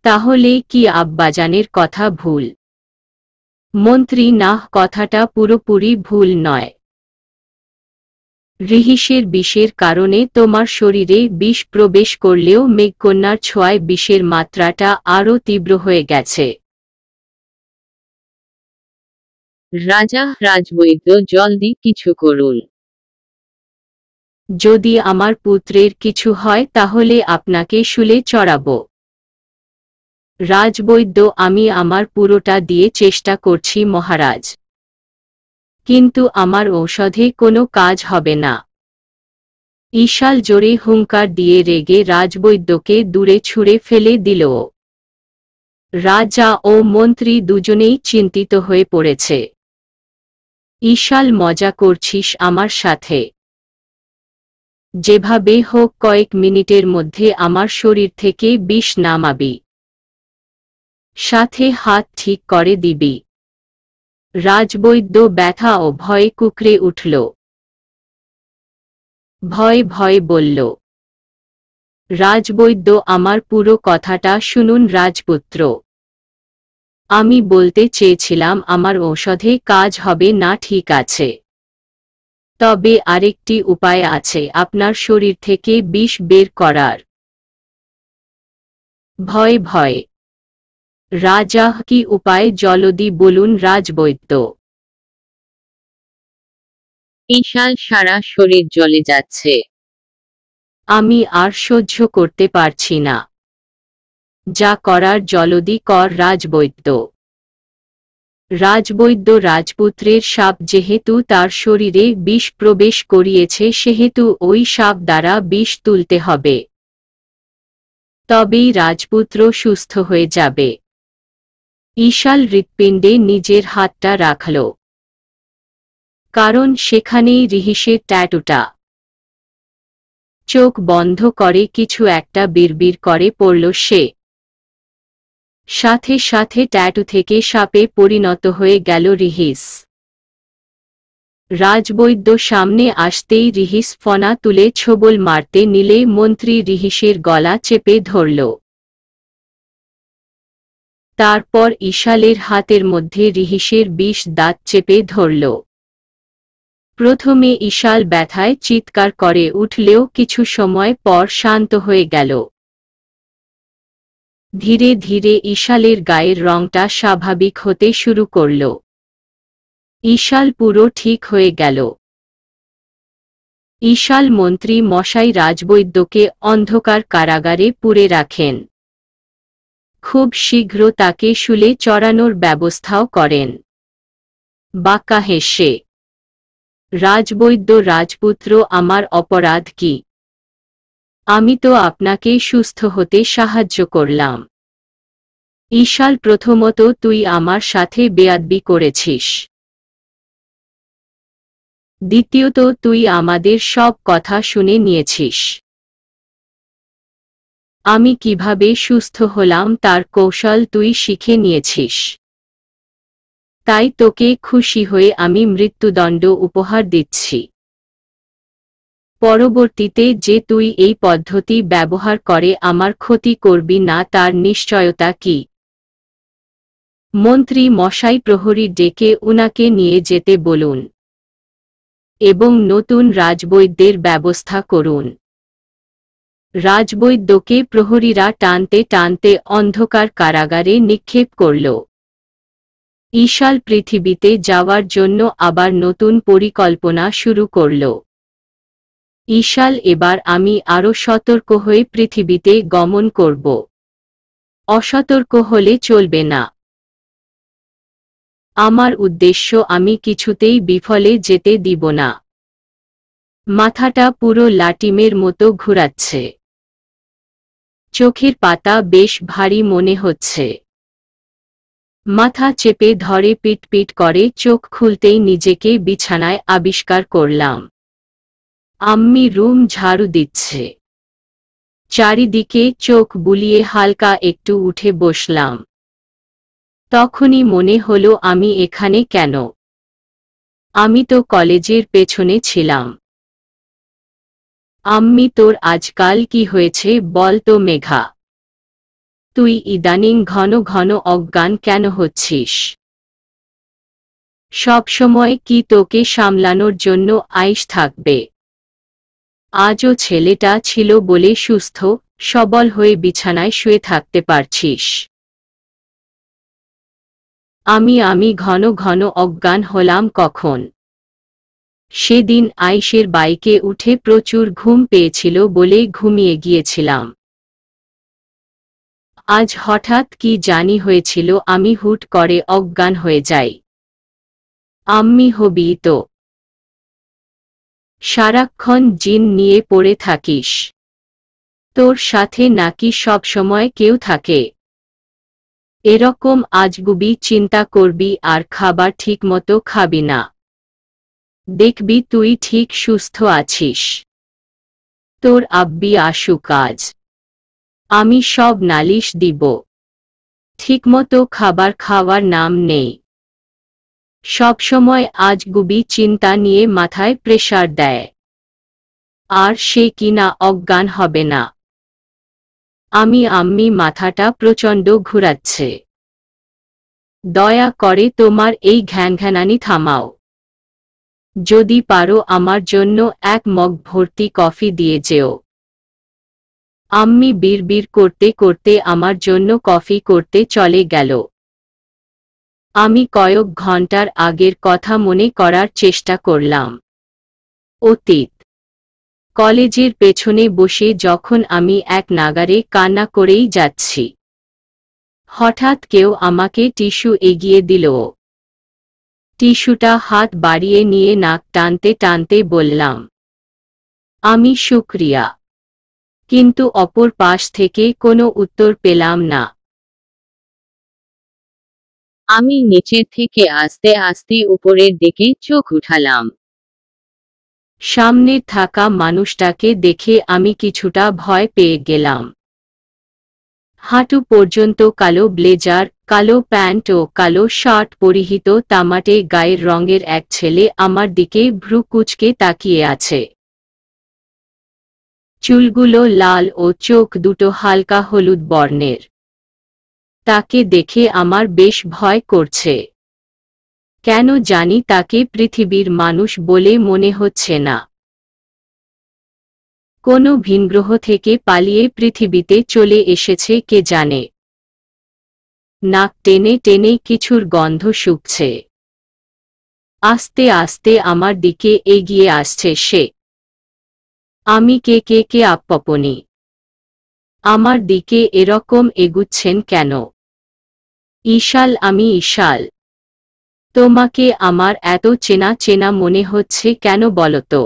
Speaker 1: তাহলে কি আব্বাজানের কথা ভুল? মন্ত্রী: না, কথাটা পুরোপুরি ভুল নয়। রিহিসের বিষের কারণে তোমার শরীরে বিষ প্রবেশ করলেও মেঘকন্যার ছোঁয়ায় বিষের মাত্রাটা আরও তীব্র হয়ে গেছে।
Speaker 2: রাজা: রাজবৈদ্য, জলদি কিছু করুন।
Speaker 1: যদি আমার পুত্রের কিছু হয় তাহলে আপনাকে শুলে চড়াব। রাজবৈদ্য: আমি আমার পুরোটা দিয়ে চেষ্টা করছি মহারাজ, কিন্তু আমার ঔষধে কোনো কাজ হবে না। ঈশাল জোরে হুঙ্কার দিয়ে রেগে রাজবৈদ্যকে দূরে ছুঁড়ে ফেলে দিল। রাজা ও মন্ত্রী দুজনেই চিন্তিত হয়ে পড়েছে। ঈশাল: মজা করছিস আমার সাথে? যেভাবে হোক কয়েক মিনিটের মধ্যে আমার শরীর থেকে বিষ নামাবি, সাথে হাত ঠিক করে দিবি। রাজবৈদ্য ব্যথা ও ভয়ে কুঁকড়ে উঠল। ভয়ে ভয়ে বলল, রাজবৈদ্য, আমার পুরো কথাটা শুনুন রাজপুত্র। আমি বলতে চেয়েছিলাম আমার ঔষধে কাজ হবে না, ঠিক আছে, তবে আরেকটি উপায় আছে আপনার শরীর থেকে বিষ বের করার। ভয়ে ভয়ে: রাজা, কি উপায় জলদি বলুন রাজবৈদ্য।
Speaker 2: ঈশাল: সারা শরীর জ্বলে যাচ্ছে।
Speaker 1: আমি আর সহ্য করতে পারছি না। যা করার জলদি কর রাজবৈদ্য। রাজবৈদ্য রাজপুত্রের সাপ যেহেতু তার শরীরে বিষ প্রবেশ করিয়েছে সেহেতু ওই সাপ দ্বারা বিষ তুলতে হবে, তবেই রাজপুত্র সুস্থ হয়ে যাবে। ঈশাল হৃৎপিণ্ডে নিজের হাতটা রাখল, কারণ সেখানেই রিহিসের ট্যাটুটা। চোখ বন্ধ করে কিছু একটা বিড়বিড় করে পড়ল সে। সাথে সাথে ট্যাটু থেকে সাপে পরিণত হয়ে গেল রিহিস। রাজবৈদ্য সামনে আসতেই রিহিস ফনা তুলে ছোবল মারতে নিলে মন্ত্রী রিহিসের গলা চেপে ধরল। তারপর ঈশালের হাতের মধ্যে রিহিসের বিষ দাঁত চেপে ধরল। প্রথমে ঈশাল ব্যথায় চিৎকার করে উঠলেও কিছু সময় পর শান্ত হয়ে গেল। ধীরে ধীরে ঈশালের গায়ের রংটা স্বাভাবিক হতে শুরু করল। ঈশাল পুরো ঠিক হয়ে গেল। ঈশাল মন্ত্রী মশাই রাজবৈদ্যকে অন্ধকার কারাগারে পুরে রাখেন। খুব শীঘ্র তাকে শুলে চড়ানোর ব্যবস্থাও করেন। বাঁকা হেসে, রাজবৈদ্য রাজপুত্র, আমার অপরাধ কি? আমি তো আপনাকে সুস্থ হতে সাহায্য করলাম। ঈশাল, প্রথমত তুই আমার সাথে বেয়াদবি করেছিস। দ্বিতীয়ত তুই আমাদের সব কথা শুনে নিয়েছিস। আমি কিভাবে সুস্থ হলাম তার কৌশল তুই শিখে নিয়েছিস। তাই তোকে খুশি হয়ে আমি মৃত্যুদণ্ড উপহার দিচ্ছি। পরবর্তীতে যে তুই এই পদ্ধতি ব্যবহার করে আমার ক্ষতি করবি না তার নিশ্চয়তা কি? মন্ত্রী মশাই, প্রহরী ডেকে উনাকে নিয়ে যেতে বলুন এবং নতুন রাজবৈদ্যের ব্যবস্থা করুন। রাজবৈদ্যকে প্রহরীরা টানতে টানতে অন্ধকার কারাগারে নিক্ষেপ করল। ঈশাল পৃথিবীতে যাওয়ার জন্য আবার নতুন পরিকল্পনা শুরু করল। ঈশাল, এবার আমি আরো সতর্ক হয়ে পৃথিবীতে গমন করব। অসতর্ক হলে চলবে না। আমার উদ্দেশ্য আমি কিছুতেই বিফলে যেতে দিব না। মাথাটা পুরো লাটিমের মতো ঘুরাচ্ছে। চোখের পাতা বেশ ভারী মনে হচ্ছে। মাথা চেপে ধরে পিটপিট করে চোখ খুলতেই নিজেকে বিছানায় আবিষ্কার করলাম। আম্মি রুম ঝাড়ু দিচ্ছে। চারিদিকে চোখ বুলিয়ে হালকা একটু উঠে বসলাম। তখনই মনে হলো, আমি এখানে কেন? আমি তো কলেজের পেছনে ছিলাম। আম্মি, তোর আজকাল কি হয়েছে বল তো মেঘা? তুই ইদানিং ঘন ঘন অজ্ঞান কেন হচ্ছিস? সবসময় কি তোকে সামলানোর জন্য আইস থাকবে? আজও ছেলেটা ছিল বলে সুস্থ সবল হয়ে বিছানায় শুয়ে থাকতে পারছিস। আমি ঘন ঘন অজ্ঞান হলাম কখন? সেদিন আইসের বাইকে উঠে প্রচুর ঘুম পেয়েছিল বলে ঘুমিয়ে গিয়েছিলাম। আজ হঠাৎ কি জানি হয়েছিল, আমি হুট করে অজ্ঞান হয়ে যাই। আম্মি, হবি তো? সারাক্ষণ জিন নিয়ে পড়ে থাকিস? তোর সাথে নাকি সব সময় কেউ থাকে? এরকম আজগুবি চিন্তা করবি আর খাবার ঠিকমতো খাবি না। দেখবি তুই ঠিক সুস্থ আছিস। তোর আব্বি আসুক আজ, আমি সব নালিশ দিব। ঠিকমতো খাবার খাওয়ার নাম নেই। সবসময় আজগুবি চিন্তা নিয়ে মাথায় প্রেসার দেয়। আর সে কিনা অজ্ঞান হবে না। আম্মি মাথাটা প্রচণ্ড ঘুরাচ্ছে। দয়া করে তোমার এই ঘ্যানঘ্যানানি থামাও। যদি পারো আমার জন্য এক মগ ভর্তি কফি দিয়ে যেও। আম্মি বিড়বিড় করতে করতে আমার জন্য কফি করতে চলে গেল। আমি কয়েক ঘন্টার আগের কথা মনে করার চেষ্টা করলাম। অতীত। কলেজের পেছনে বসে যখন আমি এক নাগাড়ে কান্না করেই যাচ্ছি, হঠাৎ কেউ আমাকে টিস্যু এগিয়ে দিল। টিস্যুটা হাত বাড়িয়ে নিয়ে নাক টানতে টানতে বললাম, আমি শুকরিয়া। কিন্তু অপর পাশ থেকে কোনো উত্তর পেলাম না।
Speaker 2: আমি নিচের থেকে আস্তে আস্তে উপরের দিকে চোখ উঠালাম।
Speaker 1: সামনে থাকা মানুষটাকে দেখে আমি কিছুটা ভয় পেয়ে গেলাম। হাঁটু পর্যন্ত কালো ব্লেজার, কালো প্যান্ট ও কালো শার্ট পরিহিত তামাটে গায়ের রঙের এক ছেলে আমার দিকে ভ্রু কুঁচকে তাকিয়ে আছে। চুলগুলো লাল ও চোখ দুটো হালকা হলুদ বর্ণের। তাকে দেখে আমার বেশ ভয় করছে। কেন জানি তাকে পৃথিবীর মানুষ বলে মনে হচ্ছে না। কোনো ভিনগ্রহ থেকে পালিয়ে পৃথিবীতে চলে এসেছে কে জানে। নাক টেনে টেনে কিছুর গন্ধ শুকছে। আস্তে আস্তে আমার দিকে এগিয়ে আসছে সে। আমি কে আপনি আমার দিকে এরকম এগুচ্ছেন কেন? ঈশাল, আমি ঈশাল। তোমাকে আমার এত চেনা চেনা মনে হচ্ছে কেন বলতো?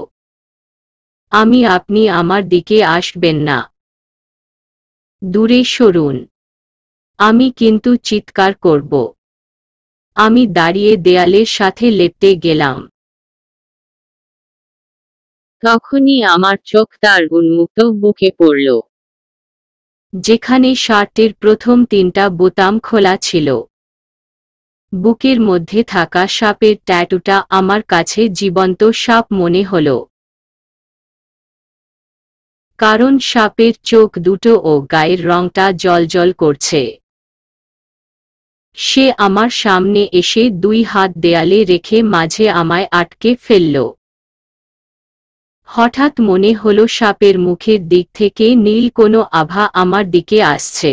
Speaker 1: আপনি আমার দিকে আসবেন না। দূরে সরুন। আমি কিন্তু চিৎকার করব। আমি দাঁড়িয়ে দেয়ালের সাথে লেপ্টে গেলাম।
Speaker 2: তখনই আমার চোখ তার উন্মুক্ত বুকে পড়ল,
Speaker 1: যেখানে শার্টের প্রথম 3টা বোতাম খোলা ছিল। বুকের মধ্যে থাকা সাপের ট্যাটুটা আমার কাছে জীবন্ত সাপ মনে হলো। কারণ সাপের চোখ দুটো ও গায়ের রংটা জ্বলজ্বল করছে। সে আমার সামনে এসে 2 হাত দেয়ালে রেখে মাঝে আমায় আটকে ফেলল। হঠাৎ মনে হলো সাপের মুখের দিক থেকে নীল কোনো আভা আমার দিকে আসছে।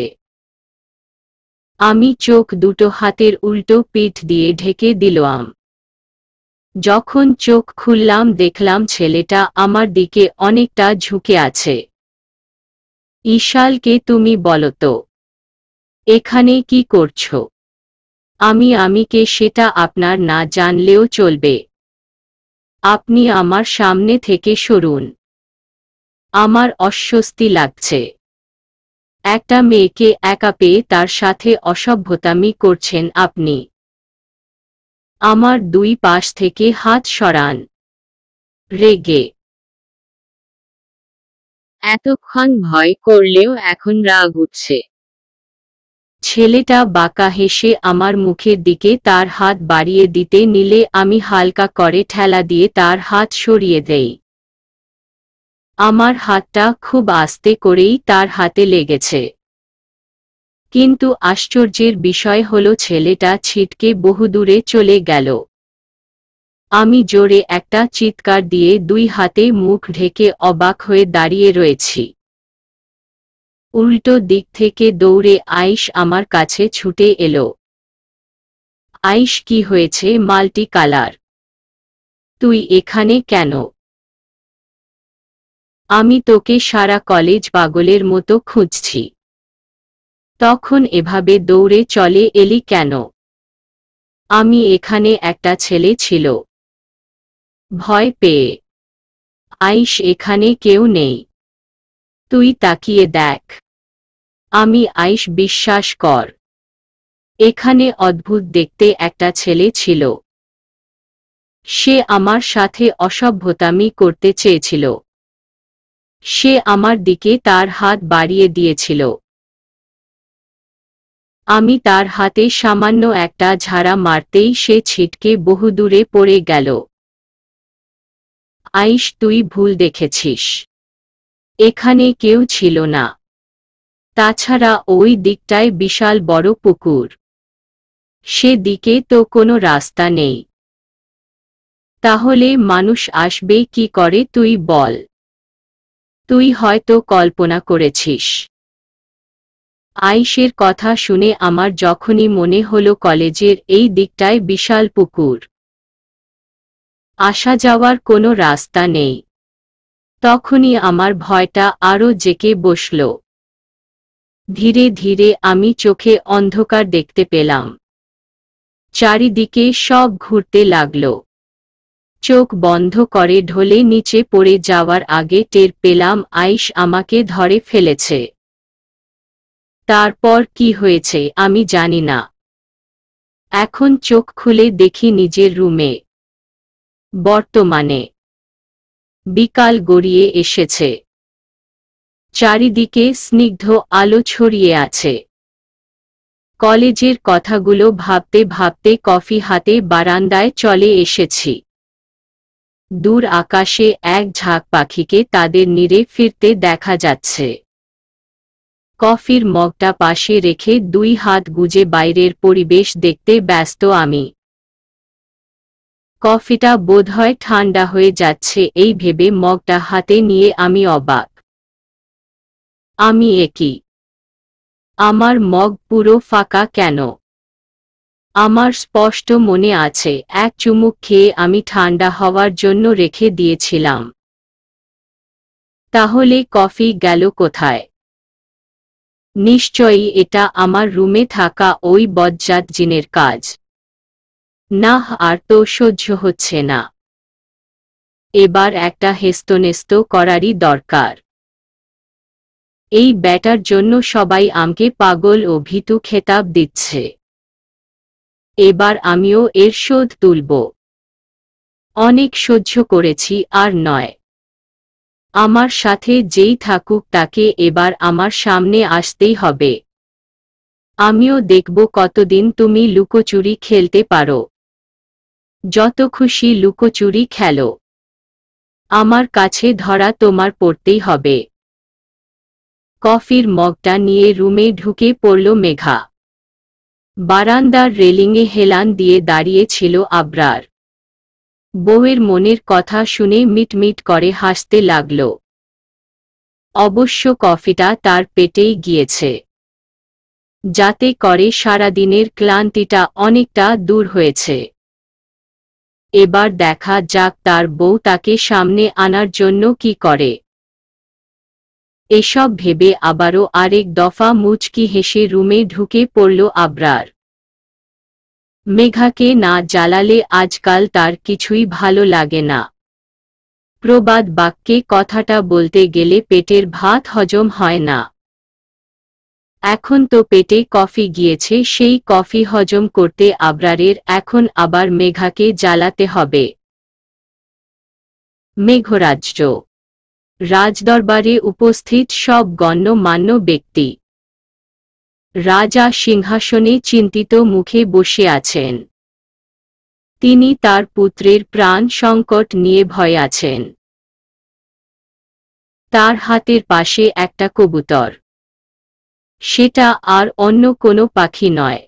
Speaker 1: আমি চোখ দুটো হাতের উল্টো পিঠ দিয়ে ঢেকে দিলাম। যখন চোখ খুললাম দেখলাম ছেলেটা আমার দিকে অনেকটা ঝুঁকে আছে। ঈশালকে তুমি বলো তো, এখানে কি করছো? আমি কে সেটা আপনার না জানলেও চলবে। আপনি আমার সামনে থেকে সরুন। আমার অস্বস্তি লাগছে। একটা মেয়েকে একা পেয়ে তার সাথে অসভ্যতামি করছেন আপনি। আমার 2 পাশ থেকে হাত সরান। রেগে
Speaker 2: এতক্ষণ ভয় করলেও এখন রাগ উঠছে।
Speaker 1: ছেলেটা বাঁকা হেসে আমার মুখের দিকে তার হাত বাড়িয়ে দিতে নিলে আমি হালকা করে ঠেলা দিয়ে তার হাত সরিয়ে দেই। আমার হাতটা খুব আস্তে করেই তার হাতে লেগেছে। কিন্তু আশ্চর্যের বিষয় হলো ছেলেটা ছিটকে বহুদূরে চলে গেল। আমি জোরে একটা চিৎকার দিয়ে 2 হাতে মুখ ঢেকে অবাক হয়ে দাঁড়িয়ে রয়েছি। উল্টো দিক থেকে দৌড়ে আইশ আমার কাছে ছুটে এলো। আইশ, কি হয়েছে মাল্টি কালার? তুই এখানে কেন? আমি তোকে সারা কলেজ পাগলের মতো খুঁজছি। তখন এভাবে দৌড়ে চলে এলি কেন? আমি এখানে একটা ছেলে ছিল। ভয় পেয়ে। আইশ, এখানে কেউ নেই। তুই তাকিয়ে দেখ। আইশ, বিশ্বাস কর। এখানে অদ্ভুত দেখতে একটা ছেলে ছিল। সে আমার সাথে অসভ্যতামি করতে চেয়েছিল। সে আমার দিকে তার হাত বাড়িয়ে দিয়েছিল। আমি তার হাতে সামান্য একটা ঝাড়া মারতেই সে ছিটকে বহুদূরে পড়ে গেল। আইশ, তুই ভুল দেখেছিস। এখানে কেউ ছিল না। তাছাড়া ওই দিকটায় বিশাল বড় পুকুর। সে দিকে তো কোনো রাস্তা নেই। তাহলে মানুষ আসবে কি করে তুই বল? তুই হয়তো কল্পনা করেছিস। আইশের কথা শুনে আমার যখনই মনে হলো কলেজের এই দিকটায় বিশাল পুকুর, আসা যাওয়ার কোনো রাস্তা নেই, তখনই আমার ভয়টা আরো জেঁকে বসল। ধীরে ধীরে আমি চোখে অন্ধকার দেখতে পেলাম। চারিদিকে সব ঘুরতে লাগলো। চোখ বন্ধ করে ঢলে নিচে পড়ে যাওয়ার আগে টের পেলাম আইস আমাকে ধরে ফেলেছে। তারপর কি হয়েছে আমি জানি না। এখন চোখ খুলে দেখি নিজের রুমে। বর্তমানে বিকাল গড়িয়ে এসেছে। চারিদিকে স্নিগ্ধ আলো ছড়িয়ে আছে। কলেজের কথাগুলো ভাবতে ভাবতে কফি হাতে বারান্দায় চলে এসেছি। দূর আকাশে এক ঝাঁক পাখিকে তাদের নীড়ে ফিরতে দেখা যাচ্ছে। কফির মগটা পাশে রেখে 2 হাত গুজে বাইরের পরিবেশ দেখতে ব্যস্ত আমি। কফিটা বোধহয় ঠান্ডা হয়ে যাচ্ছে এই ভেবে মগটা হাতে নিয়ে আমি অবাক। আমি একই। আমার মগ পুরো ফাঁকা কেন? আমার স্পষ্ট মনে আছে এক চুমুক খেয়ে আমি ঠান্ডা হওয়ার জন্য রেখে দিয়েছিলাম। তাহলে কফি গেল কোথায়? নিশ্চয়ই এটা আমার রুমে থাকা ওই বজ্জাত জিনের কাজ। না, আর তো সহ্য হচ্ছে না। এবার একটা হেস্তনেস্ত করারই দরকার। এই ব্যাটার জন্য সবাই আমাকে পাগল ও ভীতু খেতাব দিচ্ছে। এবার আমিও এর শোধ তুলব। অনেক সহ্য করেছি, আর নয়। আমার সাথে যেই থাকুক তাকে এবার আমার সামনে আসতেই হবে। আমিও দেখব কতদিন তুমি লুকোচুরি খেলতে পারো। যত খুশি লুকোচুরি খেলো, আমার কাছে ধরা তোমার পড়তেই হবে। কফির মগটা নিয়ে রুমে ঢুকে পড়ল মেঘা। বারান্দার রেলিংয়ে হেলান দিয়ে দাঁড়িয়ে ছিল আবরার। বউয়ের মনের কথা শুনে মিটমিট করে হাসতে লাগল। অবশ্য কফিটা তার পেটেই গিয়েছে, যাতে করে সারাদিনের ক্লান্তিটা অনেকটা দূর হয়েছে। এবার দেখা যাক তার বউ তাকে সামনে আনার জন্য কি করে। এসব ভেবে আবারও আরেক দফা মুচকি হেসে রুমে ঢুকে পড়ল আবরার। মেঘাকে না জ্বালালে আজকাল তার কিছুই ভালো লাগে না। প্রবাদ বাক্যে কথাটা বলতে গেলে পেটের ভাত হজম হয় না। এখন তো পেটে কফি গিয়েছে, সেই কফি হজম করতে আবরারের এখন আবার মেঘাকে জ্বালাতে হবে। মেঘরাজ্য। রাজদরবারে উপস্থিত সব গণ্যমান্য ব্যক্তি। রাজা সিংহাসনে চিন্তিত মুখে বসে আছেন। তিনি তার পুত্রের প্রাণ সংকট নিয়ে ভয়ে আছেন। তার হাতের পাশে একটা কবুতর। সেটা আর অন্য কোনো পাখি নয়,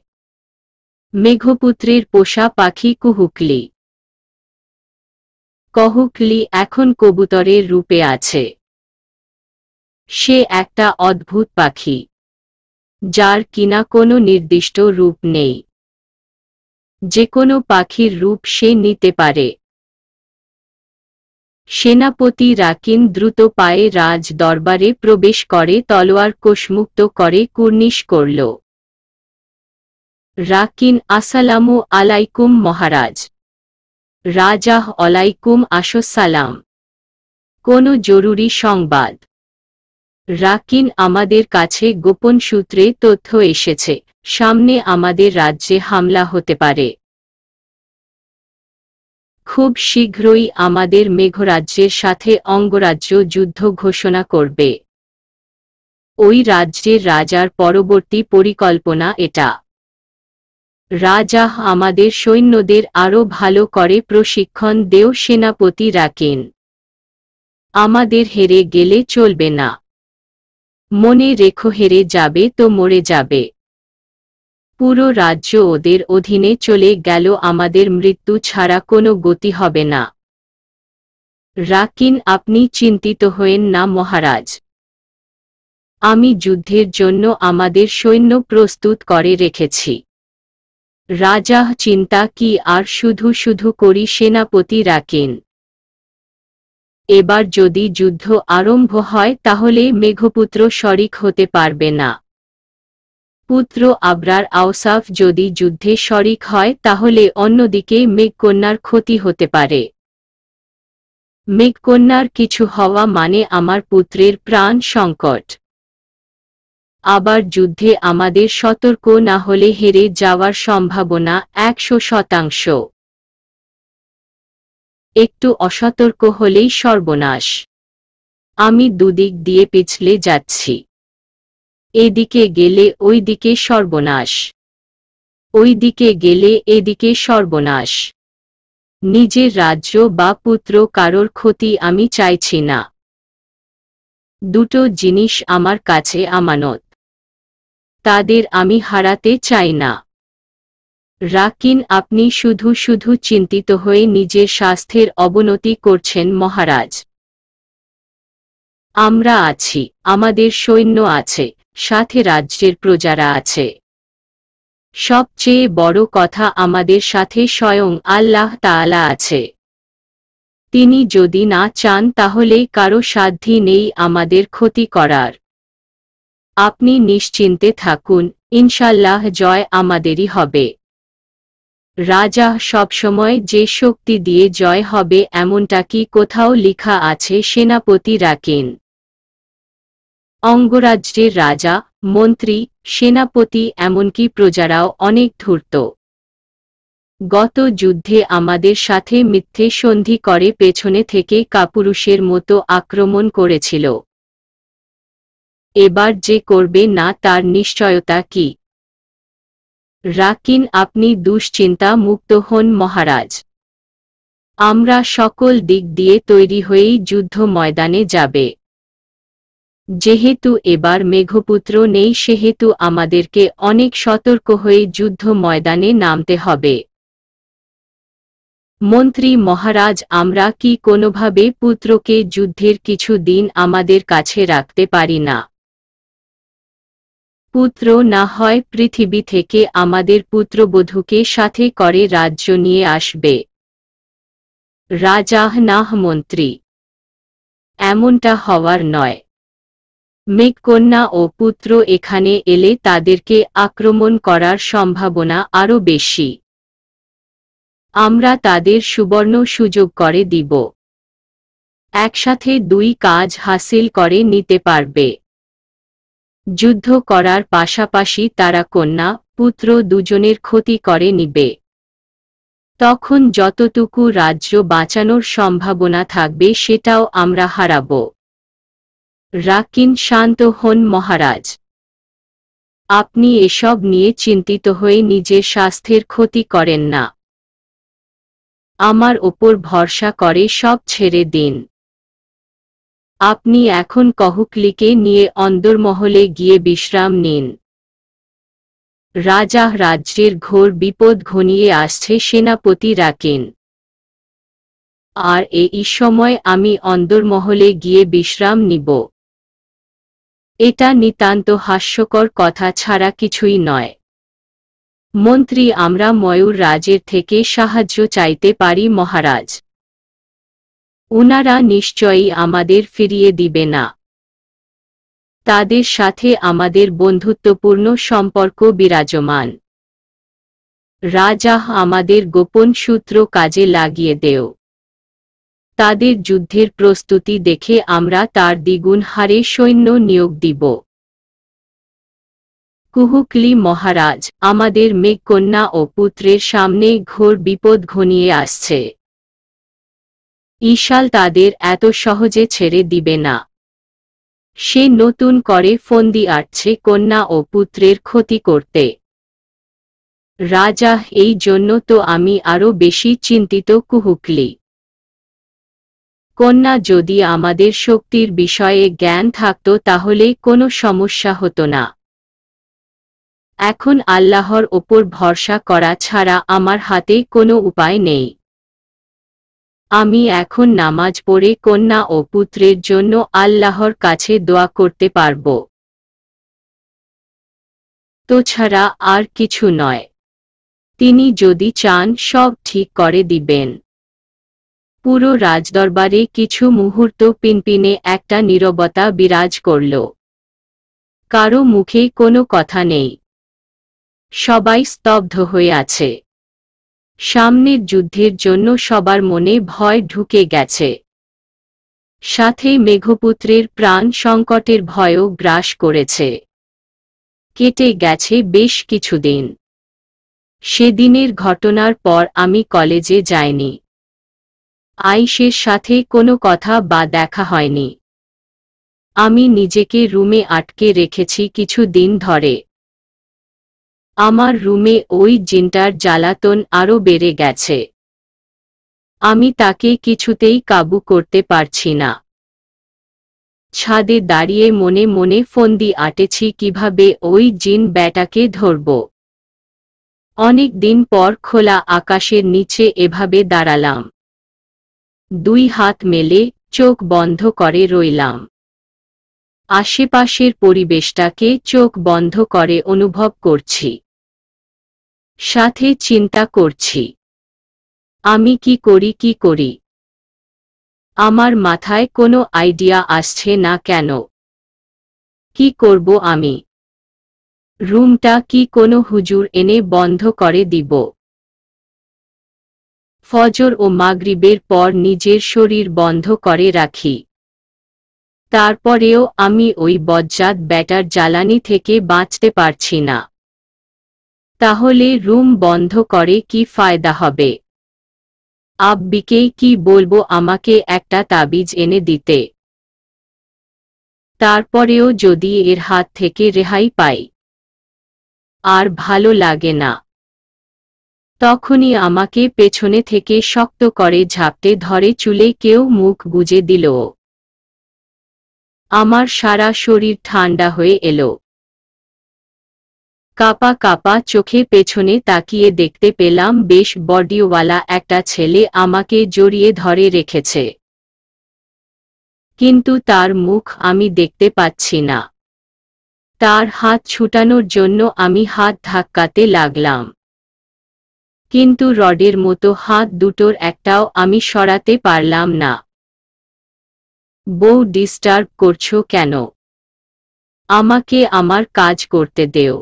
Speaker 1: মেঘপুত্রের পোষা পাখি কুহুকলি। কহুকলি এখন কবুতরের রূপে আছে। সে একটা অদ্ভুত পাখি, যার কিনা কোনো নির্দিষ্ট রূপ নেই। যে কোনো পাখির রূপ সে নিতে পারে। সেনাপতি রাকিন দ্রুত পায়ে রাজ দরবারে প্রবেশ করে তলোয়ার কোষমুক্ত করে কুর্নিশ করল। রাকিন, আসসালামু আলাইকুম মহারাজ। রাজাহ, আলাইকুম আসসালাম। কোনো জরুরি সংবাদ? রাকিন, আমাদের কাছে গোপন সূত্রে তথ্য এসেছে, সামনে আমাদের রাজ্যে হামলা হতে পারে। খুব শীঘ্রই আমাদের মেঘরাজ্যের সাথে অঙ্গরাজ্য যুদ্ধ ঘোষণা করবে। ওই রাজ্যের রাজার পরবর্তী পরিকল্পনা এটা। রাজা আমাদের সৈন্যদের আরও ভালো করে প্রশিক্ষণ দেও। সেনাপতি রাকিন, আমাদের হেরে গেলে চলবে না। মনে রেখো, হেরে যাবে তো মরে যাবে। পুরো রাজ্য ওদের অধীনে চলে গেল, আমাদের মৃত্যু ছাড়া কোনো গতি হবে না। রাকিন, আপনি চিন্তিত হয়েন না মহারাজ। আমি যুদ্ধের জন্য আমাদের সৈন্য প্রস্তুত করে রেখেছি। রাজা, চিন্তা কি আর শুধু শুধু করি। সেনাপতি রাকিন, এবার যদি যুদ্ধ আরম্ভ হয় তাহলে মেঘপুত্র শরিক হতে পারবে না। পুত্র আবরার আওসাফ যদি যুদ্ধে শরিক হয় তাহলে অন্যদিকে মেঘকন্যার ক্ষতি হতে পারে। মেঘকন্যার কিছু হওয়া মানে আমার পুত্রের প্রাণ সংকট। আবার যুদ্ধে আমাদের সতর্ক না হলে হেরে যাওয়ার সম্ভাবনা 100%। একটু অসতর্ক হলেই সর্বনাশ। আমি দুদিক দিয়ে পিছলে যাচ্ছি। এদিকে গেলে ওই দিকে সর্বনাশ, ওই দিকে গেলে এদিকে সর্বনাশ। নিজের রাজ্য বা পুত্র কারোর ক্ষতি আমি চাইছি না। দুটো জিনিস আমার কাছে আমানত, তাদের আমি হারাতে চাই না। রাকিন, আপনি শুধু শুধু চিন্তিত হয়ে নিজের স্বাস্থ্যের অবনতি করছেন মহারাজ। আমরা আছি, আমাদের সৈন্য আছে, সাথে রাজ্যের প্রজারা আছে। সবচেয়ে বড় কথা, আমাদের সাথে স্বয়ং আল্লাহ তাআলা আছে। তিনি যদি না চান তাহলে কারো সাধ্যই নেই আমাদের ক্ষতি করার। আপনি নিশ্চিন্তে থাকুন, ইনশাল্লাহ জয় আমাদেরই হবে। রাজা সবসময় যে শক্তি দিয়ে জয় হবে এমনটা কি কোথাও লেখা আছে? সেনাপতি রাকিন। অঙ্গরাজ্যের রাজা, মন্ত্রী, সেনাপতি এমনকি প্রজারাও অনেক ধূর্ত। গত যুদ্ধে আমাদের সাথে মিথ্যে সন্ধি করে পেছনে থেকে কাপুরুষের মতো আক্রমণ করেছিল। এবার যে করবে না তার নিশ্চয়তা কি? রাকিন, আপনি দুশ্চিন্তা মুক্ত হন মহারাজ। আমরা সকল দিক দিয়ে তৈরি হয়েই যুদ্ধ ময়দানে যাবে। যেহেতু এবার মেঘপুত্র নেই সেহেতু আমাদেরকে অনেক সতর্ক হয়ে যুদ্ধ ময়দানে নামতে হবে। মন্ত্রী মহারাজ, আমরা কি কোনোভাবে পুত্রকে যুদ্ধের কিছু দিন আমাদের কাছে রাখতে পারি না? পুত্র না হয় পৃথিবী থেকে আমাদের পুত্রবধূকে সাথে করে রাজ্য নিয়ে আসবে। রাজা: না মন্ত্রী, এমনটা হওয়ার নয়। মেঘকন্যা ও পুত্র এখানে এলে তাদেরকে আক্রমণ করার সম্ভাবনা আরও বেশি। আমরা তাদের সুবর্ণ সুযোগ করে দিব। একসাথে দুই কাজ হাসিল করে নিতে পারবে। যুদ্ধ করার পাশাপাশি তারা কন্যা পুত্র দুজনের ক্ষতি করে নিবে। তখন যতটুকু রাজ্য বাঁচানোর সম্ভাবনা থাকবে সেটাও আমরা হারাব। রাকিন, শান্ত হন মহারাজ। আপনি এসব নিয়ে চিন্তিত হয়ে নিজের স্বাস্থ্যের ক্ষতি করেন না। আমার ওপর ভরসা করে সব ছেড়ে দিন। আপনি এখন কহুকলিকে নিয়ে অন্দরমহলে গিয়ে বিশ্রাম নিন। রাজা: রাজ্যের ঘোর বিপদ ঘনিয়ে আসছে সেনাপতি রাকিন। আর এই সময় আমি অন্দরমহলে গিয়ে বিশ্রাম নিব? এটা নিতান্ত হাস্যকর কথা ছাড়া কিছুই নয়। মন্ত্রী, আমরা ময়ূর রাজের থেকে সাহায্য চাইতে পারি মহারাজ। উনারা নিশ্চয়ই আমাদের ফিরিয়ে দিবে না। তাদের সাথে আমাদের বন্ধুত্বপূর্ণ সম্পর্ক বিরাজমান। রাজা: আমাদের গোপন সূত্র কাজে লাগিয়ে দেও। তাদের যুদ্ধের প্রস্তুতি দেখে আমরা তার দ্বিগুণ হারে সৈন্য নিয়োগ দিব। কুহুকলি মহারাজ, আমাদের মেঘকন্যা ও পুত্রের সামনে ঘোর বিপদ ঘনিয়ে আসছে। ঈশাল তাদের এত সহজে ছেড়ে দিবে না। সে নতুন করে ফন্দি আটছে কন্যা ও পুত্রের ক্ষতি করতে। রাজা: এই জন্য তো আমি আরো বেশি চিন্তিত কুহুকলি। কন্যা যদি আমাদের শক্তির বিষয়ে জ্ঞান থাকত তাহলে কোনো সমস্যা হতো না। এখন আল্লাহর ওপর ভরসা করা ছাড়া আমার হাতে কোনো উপায় নেই। আমি এখন নামাজ পড়ে কন্যা ও পুত্রের জন্য আল্লাহর কাছে দোয়া করতে পারব। তো ছাড়া আর কিছু নয়। তিনি যদি চান সব ঠিক করে দিবেন। পুরো রাজদরবারে কিছু মুহূর্ত পিনপিনে একটা নীরবতা বিরাজ করল। কারো মুখে কোনো কথা নেই। সবাই স্তব্ধ হয়ে আছে। সামনের যুদ্ধের জন্য সবার মনে ভয় ঢুকে গেছে। সাথে মেঘপুত্রের প্রাণ সংকটের ভয়ও গ্রাস করেছে। কেটে গেছে বেশ কিছুদিন। সেদিনের ঘটনার পর আমি কলেজে যাইনি। আয়েশের সাথে কোনো কথা বা দেখা হয়নি। আমি নিজেকে রুমে আটকে রেখেছি কিছু দিন ধরে। আমার রুমে ওই জিনটার জ্বালাতন আরও বেড়ে গেছে। আমি তাকে কিছুতেই কাবু করতে পারছি না। ছাদে দাঁড়িয়ে মনে মনে ফন্দি আঁটেছি কিভাবে ওই জিন ব্যাটাকে ধরব। অনেক দিন পর খোলা আকাশের নিচে এভাবে দাঁড়ালাম। দুই হাত মেলে চোখ বন্ধ করে রইলাম। আশেপাশের পরিবেশটাকে চোখ বন্ধ করে অনুভব করছি। সাথে চিন্তা করছি, আমি কি করি। আমার মাথায় কোনো আইডিয়া আসছে না কেন। কি করব আমি? রুমটা কি কোনো হুজুর এনে বন্ধ করে দিব? ফজর ও মাগরিবের পর নিজের শরীর বন্ধ করে রাখি। তারপরেও আমি ওই বজ্জাত ব্যাটার জ্বালানি থেকে বাঁচতে পারছি না। তাহলে রুম বন্ধ করে কি ফায়দা হবে? আব্বিকেই কি বলবো আমাকে একটা তাবিজ এনে দিতে? তারপরেও যদি এর হাত থেকে রেহাই পাই। আর ভালো লাগে না। তখনই আমাকে পেছনে থেকে শক্ত করে ঝাপটে ধরে চুলে কেউ মুখ গুজে দিল। আমার সারা শরীর ঠান্ডা হয়ে এলো। কাপা কাপা চোখে পেছনে তাকিয়ে দেখতে পেলাম বেশ বডিওয়ালা একটা ছেলে আমাকে জড়িয়ে ধরে রেখেছে। কিন্তু তার মুখ আমি দেখতে পাচ্ছি না। তার হাত ছুটানোর জন্য আমি হাত ধাক্কাতে লাগলাম। কিন্তু রডের মতো হাত দুটোর একটাও আমি সরাতে পারলাম না। বউ, ডিস্টার্ব করছো কেন? আমাকে আমার কাজ করতে দেও।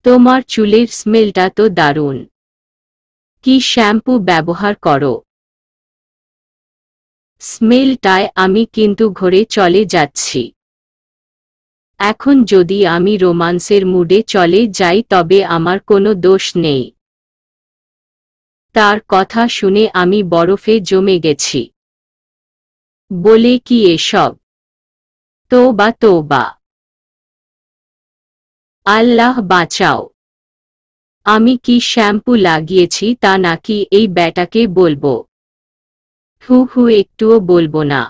Speaker 1: তোমার চুলের স্মেলটা তো দারুণ। কি শ্যাম্পু ব্যবহার করো? স্মেলটায় আমি কিন্তু ঘরে চলে যাচ্ছি। এখন যদি আমি রোমান্সের মুডে চলে যাই তবে আমার কোনো দোষ নেই। তার কথা শুনে আমি বরফে জমে গেছি। বলে কি এসব? তোবা তোবা। আল্লাহ বাঁচাও। আমি কি শ্যাম্পু লাগিয়েছি তা নাকি এই ব্যাটাকে বলবো? হু একটুও বলবো না।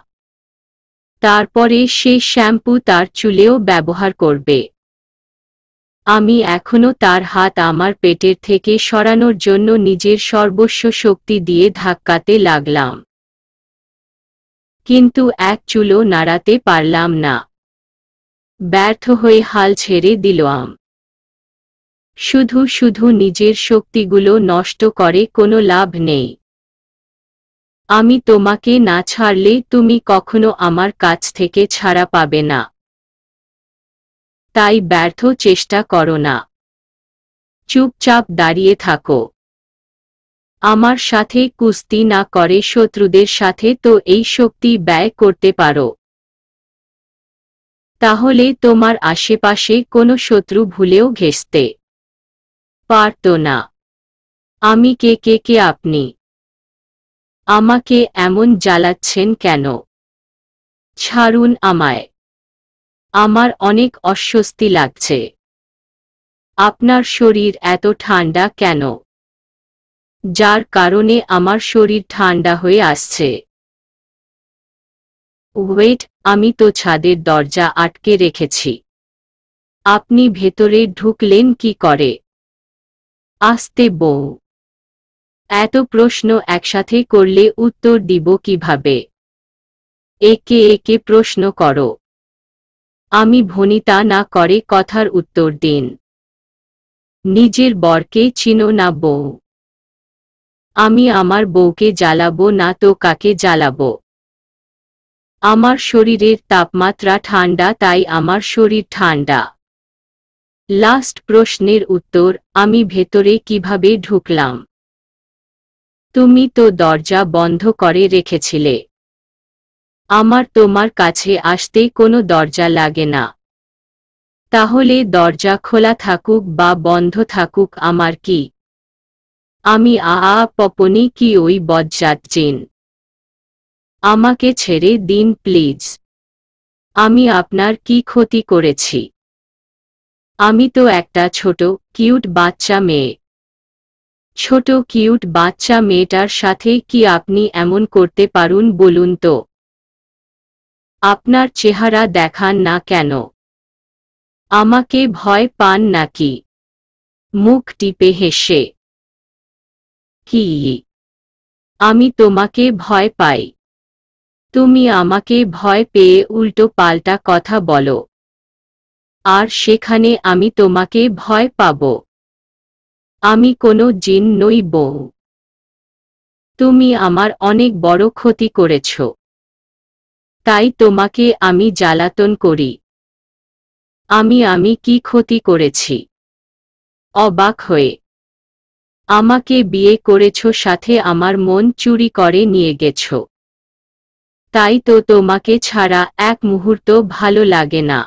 Speaker 1: তারপরে সে শ্যাম্পু তার চুলেও ব্যবহার করবে। আমি এখনো তার হাত আমার পেটের থেকে সরানোর জন্য নিজের সর্বস্ব শক্তি দিয়ে ধাক্কাতে লাগলাম। কিন্তু এক চুলও নাড়াতে পারলাম না। ব্যর্থ হয়ে হাল ছেড়ে দিলাম। শুধু শুধু নিজের শক্তিগুলো নষ্ট করে কোনো লাভ নেই। আমি তোমাকে না ছাড়লে তুমি কখনো আমার কাছ থেকে ছাড়া পাবে না। তাই ব্যর্থ চেষ্টা করো না। চুপচাপ দাঁড়িয়ে থাকো। আমার সাথে কুস্তি না করে শত্রুদের সাথে তো এই শক্তি ব্যয় করতে পারো। তাহলে তোমার আশেপাশে কোনো শত্রু ভুলেও ঘেঁষতে পারত না। আমি কে আপনি? আমাকে এমন জ্বালাচ্ছেন কেন? ছাড়ুন আমায়। আমার অনেক অস্বস্তি লাগছে। আপনার শরীর এত ঠান্ডা কেন? যার কারণে আমার শরীর ঠান্ডা হয়ে আসছে। ওয়েট, আমি তো ছাদের দরজা আটকে রেখেছি। আপনি ভেতরে ঢুকলেন কি করে? আস্তে বউ। এত প্রশ্ন একসাথে করলে উত্তর দিব কিভাবে? একে একে প্রশ্ন করো। আমি ভনিতা না করে কথার উত্তর দিন। নিজের বরকে চিনো না বউ? আমি আমার বউকে জ্বালাবো না তো কাকে জ্বালাবো? আমার শরীরের তাপমাত্রা ঠান্ডা তাই আমার শরীর ঠান্ডা। লাস্ট প্রশ্নের উত্তর, আমি ভেতরে কিভাবে ঢুকলাম? তুমি তো দরজা বন্ধ করে রেখেছিলে। আমার তোমার কাছে আসতে কোনো দরজা লাগে না। তাহলে দরজা খোলা থাকুক বা বন্ধ থাকুক আমার কি? আমি পপনি কি ওই বজ্জাত জিন? আমাকে ছেড়ে দিন প্লিজ। আমি আপনার কি ক্ষতি করেছি? আমি তো একটা ছোট কিউট বাচ্চা মেয়ে। ছোট কিউট বাচ্চা মেয়েটার সাথে কি আপনি এমন করতে পারুন বলুন তো? আপনার চেহারা দেখান না কেন? আমাকে ভয় পান নাকি? মুখ টিপে হেসে, কি? আমি তোমাকে ভয় পাই? তুমি আমাকে ভয় পেয়ে উল্টো পাল্টা কথা বলো, আর সেখানে আমি তোমাকে ভয় পাব? আমি কোনো জিন নই বউ। তুমি আমার অনেক বড় ক্ষতি করেছ, তাই তোমাকে আমি জ্বালাতন করি। আমি কি ক্ষতি করেছি? অবাক হয়ে, আমাকে বিয়ে করেছ, সাথে আমার মন চুরি করে নিয়ে গেছ। তাই তো তোমাকে ছাড়া এক মুহূর্ত ভালো লাগে না।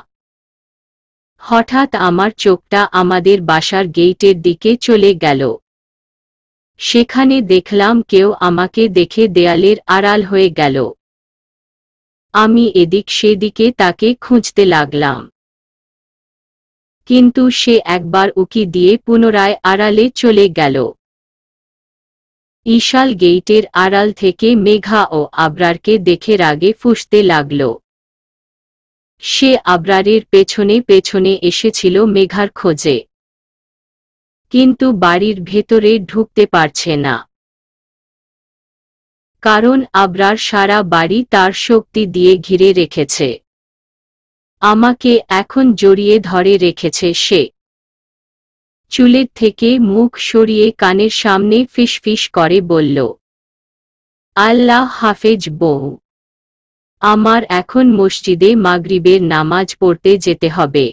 Speaker 1: হঠাৎ আমার চোখটা আমাদের বাসার গেইটের দিকে চলে গেল। সেখানে দেখলাম কেউ আমাকে দেখে দেয়ালের আড়াল হয়ে গেল। আমি এদিক সেদিকে তাকে খুঁজতে লাগলাম, কিন্তু সে একবার উকি দিয়ে পুনরায় আড়ালে চলে গেল। ঈশাল গেইটের আড়াল থেকে মেঘা ও আবরারকে দেখে রাগে ফুঁসতে লাগল। সে আবরারের পেছনে পেছনে এসেছিল মেঘার খোঁজে, কিন্তু বাড়ির ভেতরে ঢুকতে পারছে না, কারণ আবরার সারা বাড়ি তার শক্তি দিয়ে ঘিরে রেখেছে। আমাকে এখন জড়িয়ে ধরে রেখেছে সে। চুলের থেকে মুখ সরিয়ে কানের সামনে ফিসফিস করে বলল, আল্লাহ হাফেজ বউ। আমার এখন মসজিদে মাগরিবের নামাজ পড়তে যেতে হবে।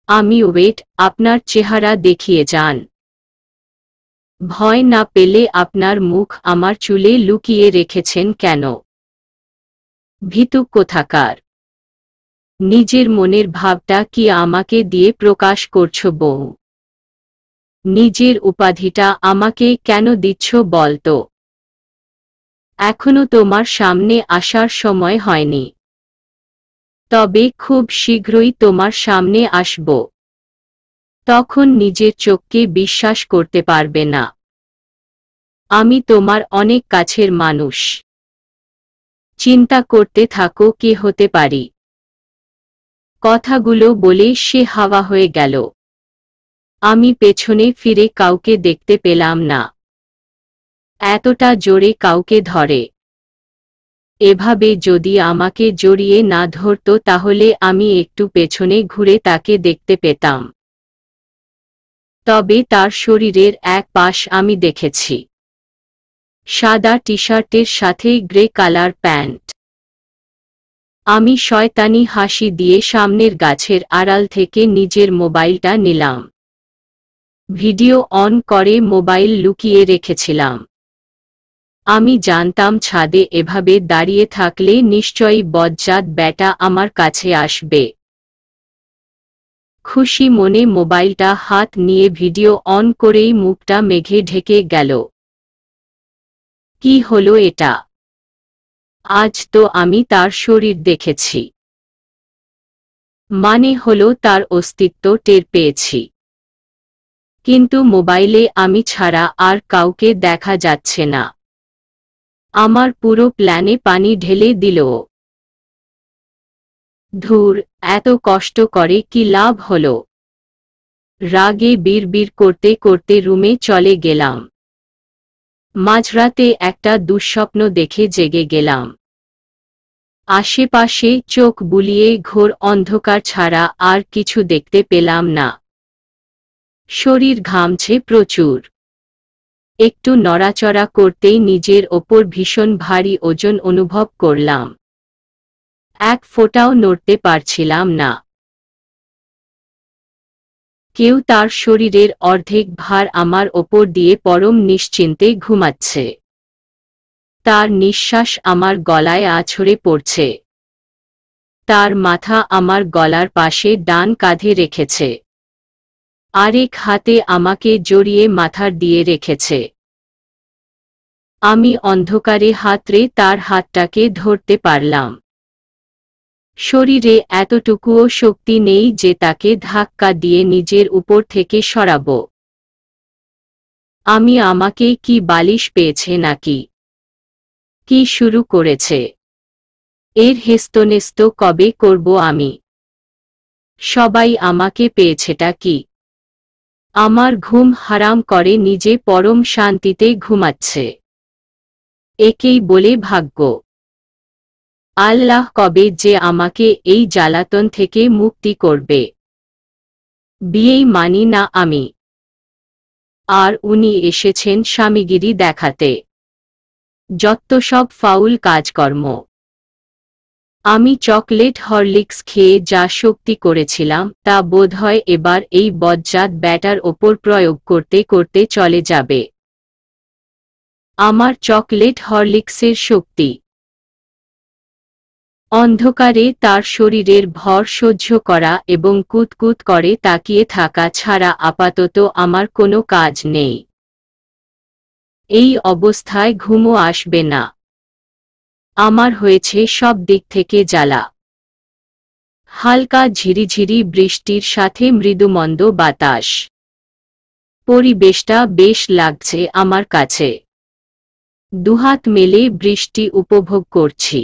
Speaker 1: আমি ওয়েট, আপনার চেহারা দেখিয়ে যান। ভয় না পেলে আপনার মুখ আমার চুলে লুকিয়ে রেখেছেন কেন? ভীতু কোথাকার! নিজের মনের ভাবটা কি আমাকে দিয়ে প্রকাশ করছো বউ? নিজের উপাধিটা আমাকে কেন দিচ্ছ বলতো? এখনো তোমার সামনে আসার সময় হয়নি, তবে খুব শীঘ্রই তোমার সামনে আসব। তখন নিজের চোখকে বিশ্বাস করতে পারবে না। আমি তোমার অনেক কাছের মানুষ। চিন্তা করতে থাকো কে হতে পারি। কথাগুলো বলে সে হাওয়া হয়ে গেল। আমি পেছনে ফিরে কাউকে দেখতে পেলাম না। এতটা জোরে কাউকে ধরে। এভাবে যদি আমাকে জড়িয়ে না ধরত তাহলে আমি একটু পেছনে ঘুরে তাকে দেখতে পেতাম। তবে তার শরীরের এক পাশ আমি দেখেছি। সাদা টি-শার্টের সাথে গ্রে কালার প্যান্ট। আমি শয়তানি হাসি দিয়ে সামনের গাছের আড়াল থেকে নিজের মোবাইলটা নিলাম। ভিডিও অন করে মোবাইল লুকিয়ে রেখেছিলাম। আমি জানতাম ছাদে এভাবে দাঁড়িয়ে থাকলে নিশ্চয়ই বজ্জাত ব্যাটা আমার কাছে আসবে। খুশি মনে মোবাইলটা হাত নিয়ে ভিডিও অন করেই মুখটা মেঘে ঢেকে গেল। কি হলো এটা? আজ তো আমি তার শরীর দেখেছি, মানে হলো তার অস্তিত্ব টের পেয়েছি, কিন্তু মোবাইলে আমি ছাড়া আর কাউকে দেখা যাচ্ছে না। আমার পুরো প্ল্যানে পানি ঢেলে দিল ও। ধুর, এত কষ্ট করে কি লাভ হলো? রাগে বিড়বিড় করতে করতে রুমে চলে গেলাম। মাঝরাতে একটা দুঃস্বপ্ন দেখে জেগে গেলাম। আশেপাশে চোখ বুলিয়ে ঘোর অন্ধকার ছাড়া আর কিছু দেখতে পেলাম না। শরীর ঘামছে প্রচুর। একটু নড়াচড়া করতেই নিজের ওপর ভীষণ ভারী ওজন অনুভব করলাম। এক ফোঁটাও নড়তে পারছিলাম না। কেউ তার শরীরের অর্ধেক ভার আমার ওপর দিয়ে পরম নিশ্চিন্তে ঘুমাচ্ছে। তার নিঃশ্বাস আমার গলায় আছড়ে পড়ছে। তার মাথা আমার গলার পাশে ডান কাঁধে রেখেছে। আরেক হাতে আমাকে জড়িয়ে মাথার দিয়ে রেখেছে। আমি অন্ধকারে হাতড়ে তার হাতটাকে ধরতে পারলাম। শরীরে এতটুকুও শক্তি নেই যে তাকে ধাক্কা দিয়ে নিজের উপর থেকে সরাব। আমি আমাকে কি বালিশ পেয়েছে নাকি? কি শুরু করেছে? এর হেস্তনেস্ত কবে করব আমি? সবাই আমাকে পেয়েছেটা কি? আমার ঘুম হারাম করে নিজে পরম শান্তিতে ঘুমাচ্ছে। একেই বলে ভাগ্য। আল্লাহ কবে যে আমাকে এই জ্বালাতন থেকে মুক্তি করবে। বিয়েই মানি না আমি। আর উনি এসেছেন স্বামীগিরি দেখাতে। যত সব ফাউল কাজকর্ম। আমি চকলেট হরলিক্স খেয়ে যা শক্তি করেছিলাম তা বোধহয় এবার এই বজ্জাত ব্যাটার ওপর প্রয়োগ করতে করতে চলে যাবে। আমার চকলেট হরলিক্সের শক্তি। অন্ধকারে তার শরীরের ভর সহ্য করা এবং কুতকুত করে তাকিয়ে থাকা ছাড়া আপাতত আমার কোনো কাজ নেই। এই অবস্থায় ঘুমও আসবে না। আমার হয়েছে সব দিক থেকে জ্বালা। হালকা ঝিরিঝিরি বৃষ্টির সাথে মৃদুমন্দ বাতাস। পরিবেশটা বেশ লাগছে আমার কাছে। দুহাত মেলে বৃষ্টি উপভোগ করছি।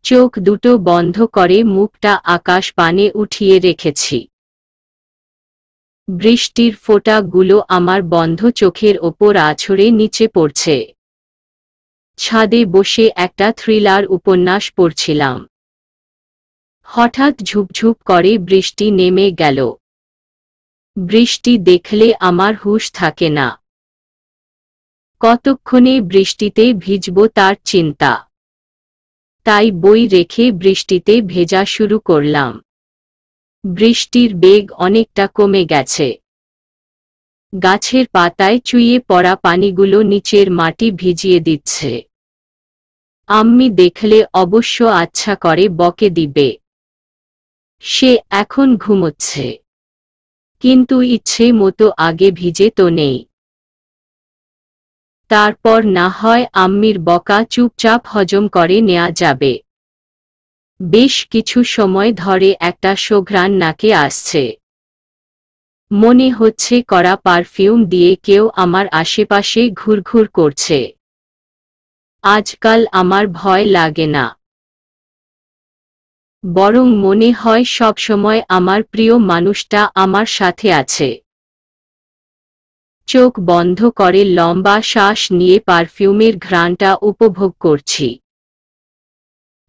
Speaker 1: চোখ দুটো বন্ধ করে মুখটা আকাশ পানে উঠিয়ে রেখেছি। বৃষ্টির ফোঁটাগুলো আমার বন্ধ চোখের ওপর আছড়ে নিচে পড়ছে। ছাদে বসে একটা থ্রিলার উপন্যাস পড়ছিলাম। হঠাৎ ঝুপঝুপ করে বৃষ্টি নেমে গেল। বৃষ্টি দেখলে আমার হুঁশ থাকে না। কতক্ষণে বৃষ্টিতে ভিজব তার চিন্তা। তাই বই রেখে বৃষ্টিতে ভেজা শুরু করলাম। বৃষ্টির বেগ অনেকটা কমে গেছে। গাছের পাতায় চুইয়ে পড়া পানিগুলো নিচের মাটি ভিজিয়ে দিচ্ছে। আম্মি দেখলে অবশ্য আচ্ছা করে বকে দিবে। সে এখন ঘুমোচ্ছে। কিন্তু ইচ্ছে মতো আগে ভিজে তো নেই। তারপর না হয় আম্মির বকা চুপচাপ হজম করে নেয়া যাবে। বেশ কিছু সময় ধরে একটা সুঘ্রাণ নাকে আসছে। মনে হচ্ছে কড়া পারফিউম দিয়ে কেউ আমার আশেপাশে ঘুরঘুর করছে। আজকাল আমার ভয় লাগে না। বরং মনে হয় সবসময় আমার প্রিয় মানুষটা আমার সাথে আছে। চোখ বন্ধ করে লম্বা শ্বাস নিয়ে পারফিউমের ঘ্রাণটা উপভোগ করছি।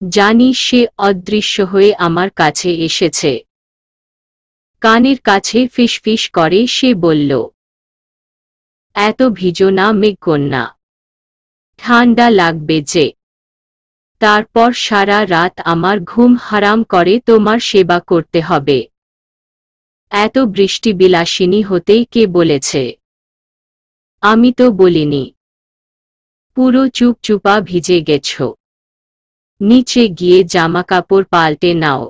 Speaker 1: জানি সে অদৃশ্য হয়ে আমার কাছে এসেছে। কানের কাছে ফিসফিস করে সে বলল, এত ভিজো না মেঘকন্যা। ঠান্ডা লাগবে যে। তারপর সারা রাত আমার ঘুম হারাম করে তোমার সেবা করতে হবে। এত বৃষ্টিবিলাসিনী হতেই কে বলেছে? আমি তো বলিনি। পুরো চুপচুপা ভিজে গেছ। নিচে গিয়ে জামাকাপড় পাল্টে নাও।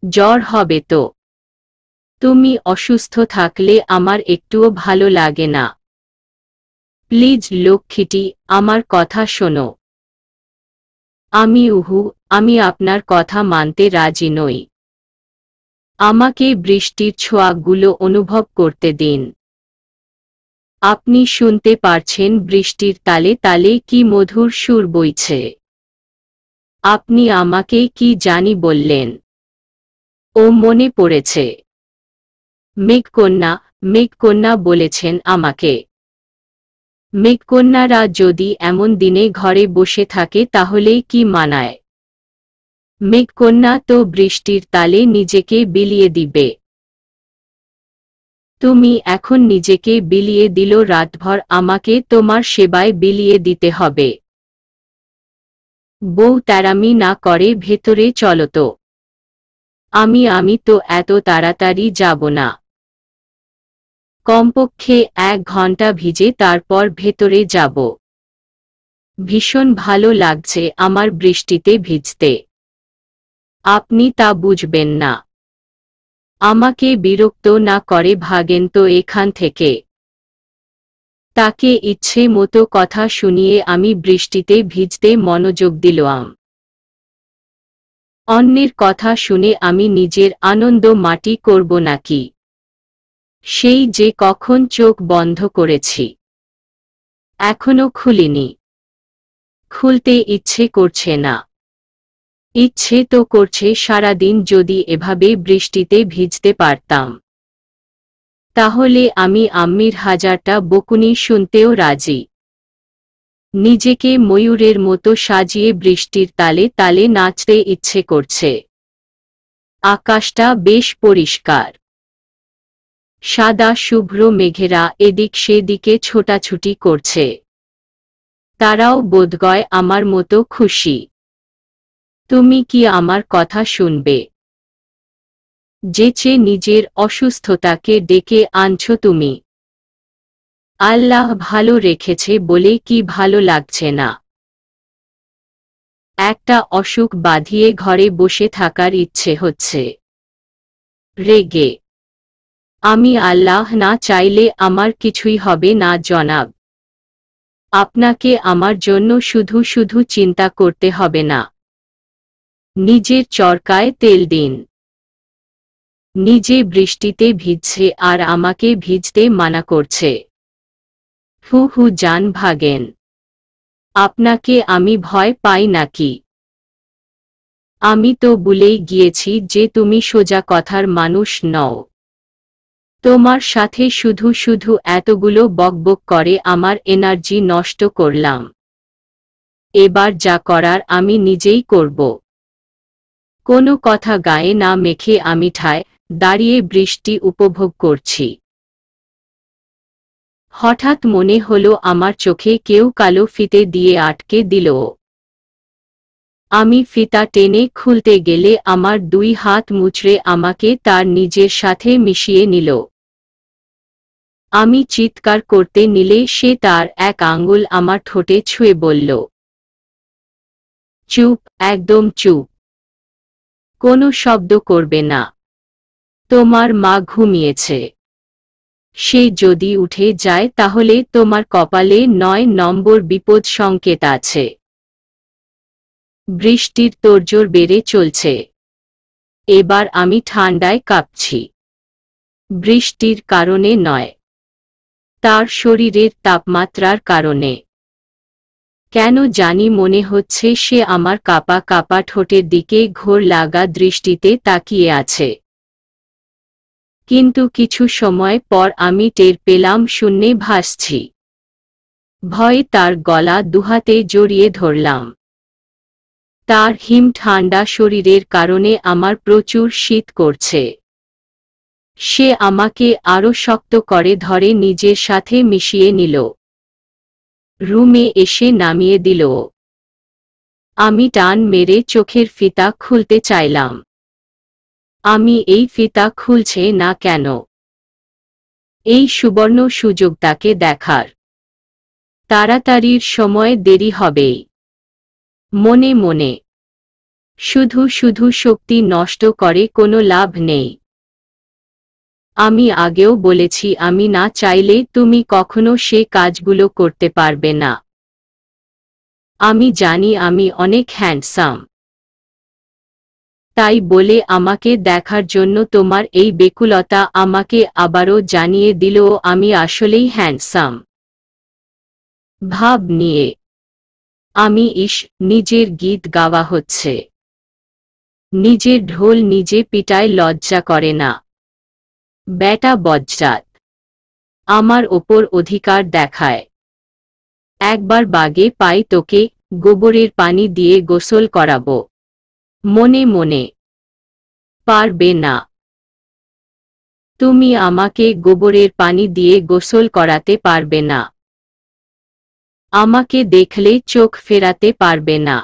Speaker 1: জ্বর হবে তো। তুমি অসুস্থ থাকলে আমার একটুও ভালো লাগে না। প্লিজ লক্ষ্মীটি, আমার কথা শোনো। আমি আপনার কথা মানতে রাজি নই। আমাকে বৃষ্টির ছোঁয়াগুলো অনুভব করতে দিন। আপনি শুনতে পারছেন বৃষ্টির তালে তালে কি মধুর সুর বইছে। আপনি আমাকে কি জানি বললেন? ও মনে পড়েছে। মেঘকন্যা, মেঘকন্যা বলেছেন আমাকে। মেঘকন্যারা যদি এমন দিনে ঘরে বসে থাকে তাহলে কি মানায়? মেঘকন্যা তো বৃষ্টির তালে নিজেকে বিলিয়ে দিবে। তুমি এখন নিজেকে বিলিয়ে দিল, রাতভর আমাকে তোমার সেবায় বিলিয়ে দিতে হবে। বউ তেরামি না করে ভেতরে চলো তো। আমি তো এত তাড়াতাড়ি যাব না। কমপক্ষে 1 ঘন্টা ভিজে তারপর ভেতরে যাব। ভীষণ ভালো লাগছে আমার বৃষ্টিতে ভিজতে। আপনি তা বুঝবেন না। আমাকে বিরক্ত না করে ভাগেন তো এখান থেকে। তাকে ইচ্ছে মতো কথা শুনিয়ে আমি বৃষ্টিতে ভিজতে মনোযোগ দিলাম। অন্যের কথা শুনে আমি নিজের আনন্দ মাটি করব নাকি? সেই যে কখন চোখ বন্ধ করেছি, এখনো খুলিনি। খুলতে ইচ্ছে করছে না। ইচ্ছে তো করছে সারাদিন যদি এভাবে বৃষ্টিতে ভিজতে পারতাম, তাহলে আমি আম্মির 1000টা বকুনি শুনতেও রাজি। নিজেকে ময়ূরের মতো সাজিয়ে বৃষ্টির তালে তালে নাচতে ইচ্ছে করছে। আকাশটা বেশ পরিষ্কার। সাদা শুভ্র মেঘেরা এদিক সেদিকে ছোটাছুটি করছে। তারাও বোধগয় আমার মতো খুশি। তুমি কি আমার কথা শুনবে? যেচে নিজের অসুস্থতাকে ডেকে আনছো তুমি। আল্লাহ ভালো রেখেছে বলে কি ভালো লাগছে না? একটা অসুখ বাঁধিয়ে ঘরে বসে থাকার ইচ্ছে হচ্ছে। রেগে। আমি আল্লাহ না চাইলে আমার কিছুই হবে না জনাব। আপনাকে আমার জন্য শুধু শুধু চিন্তা করতে হবে না। নিজের চরকায় তেল দিন। নিজে বৃষ্টিতে ভিজছে আর আমাকে ভিজতে মানা করছে। হু হু জান ভাগেন। আপনাকে আমি ভয় পাই নাকি? আমি তো ভুলেই গিয়েছি যে তুমি সোজা কথার মানুষ নও। তোমার সাথে শুধু শুধু এতগুলো বকবক করে আমার এনার্জি নষ্ট করলাম। এবার যা করার আমি নিজেই করব। কোনো কথা গায়ে না মেখে আমি ঠায় দাঁড়িয়ে বৃষ্টি উপভোগ করছি। হঠাৎ মনে হলো আমার চোখে কেউ কালো ফিতে দিয়ে আটকে দিল। আমি ফিতা টেনে খুলতে গেলে আমার 2 হাত মুচড়ে আমাকে তার নিজের সাথে মিশিয়ে নিল। আমি চিৎকার করতে নিলে সে তার এক আঙ্গুল আমার ঠোঁটে ছুঁয়ে বলল, চুপ, একদম চুপ। কোনো শব্দ করবে না। তোমার মা ঘুমিয়েছে। সে যদি উঠে যায় তাহলে তোমার কপালে 9 নম্বর বিপদ সংকেত আছে। বৃষ্টির তোড়জোড় বেড়ে চলছে। এবার আমি ঠান্ডায় কাঁপছি। বৃষ্টির কারণে নয়, তার শরীরের তাপমাত্রার কারণে। কেন জানি মনে হচ্ছে সে আমার কাঁপা কাঁপা ঠোঁটের দিকে ঘোর লাগা দৃষ্টিতে তাকিয়ে আছে। কিন্তু কিছু সময় পর আমি টের পেলাম শূন্যে ভাসছি। ভয়ে তার গলা দুহাতে জড়িয়ে ধরলাম। তার হিম ঠান্ডা শরীরের কারণে আমার প্রচুর শীত করছে। সে আমাকে আরো শক্ত করে ধরে নিজের সাথে মিশিয়ে নিল। রুমে এসে নামিয়ে দিল। আমি টান মেরে চোখের ফিতা খুলতে চাইলাম। আমি এই ফিতা খুলছে না কেন? এই সুবর্ণ সুযোগ তাকে দেখার। তাড়াতাড়ির সময় দেরি হবেই। মনে মনে শুধু শুধু শক্তি নষ্ট করে কোনো লাভ নেই। আমি আগেও বলেছি আমি না চাইলে তুমি কখনো সে কাজগুলো করতে পারবে না। আমি জানি আমি অনেক হ্যান্ডসাম। তাই বলে আমাকে দেখার জন্য তোমার এই বেকুলতা আমাকে আবারও জানিয়ে দিল আমি আসলেই হ্যান্ডসাম। ভাব নিয়ে আমি নিজের গীত গাওয়া হচ্ছে। নিজের ঢোল নিজে পিটায় লজ্জা করে না। ব্যাটা বজ্জাত আমার ওপর অধিকার দেখায়। একবার বাগে পাই তোকে গোবরের পানি দিয়ে গোসল করাবো। মনে মনে পারবে না। তুমি আমাকে গোবরের পানি দিয়ে গোসল করাতে পারবে না। আমাকে দেখলে চোখ ফেরাতে পারবে না।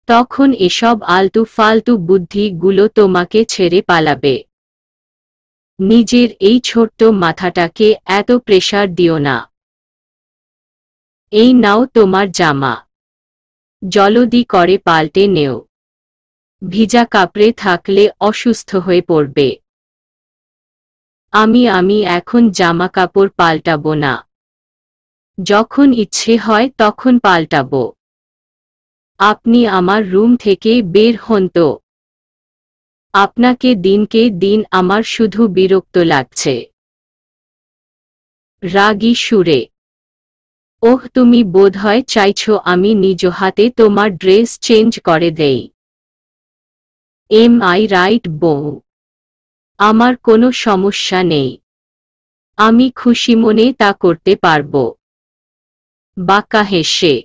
Speaker 1: তখন এসব আলতু ফালতু বুদ্ধিগুলো তোমাকে ছেড়ে পালাবে। নিজের এই ছোট্ট মাথাটাকে এত প্রেসার দিও না। এই নাও তোমার জামা, জলদি করে পাল্টে নেও। ভিজা কাপড়ে থাকলে অসুস্থ হয়ে পড়বে। আমি এখন জামা কাপড় পাল্টাবো না। যখন ইচ্ছে হয় তখন পাল্টাবো। আপনি আমার রুম থেকে বের হন তো। আপনাকে দিনকে দিন আমার শুধু বিরক্ত লাগছে। রাগী সুরে। ওহ, তুমি বোধহয় চাইছো আমি নিজ হাতে তোমার ড্রেস চেঞ্জ করে দেই। এম আই রাইট বউ? আমার কোনো সমস্যা নেই। আমি খুশি মনে তা করতে পারবো। বাঁকা হেসে।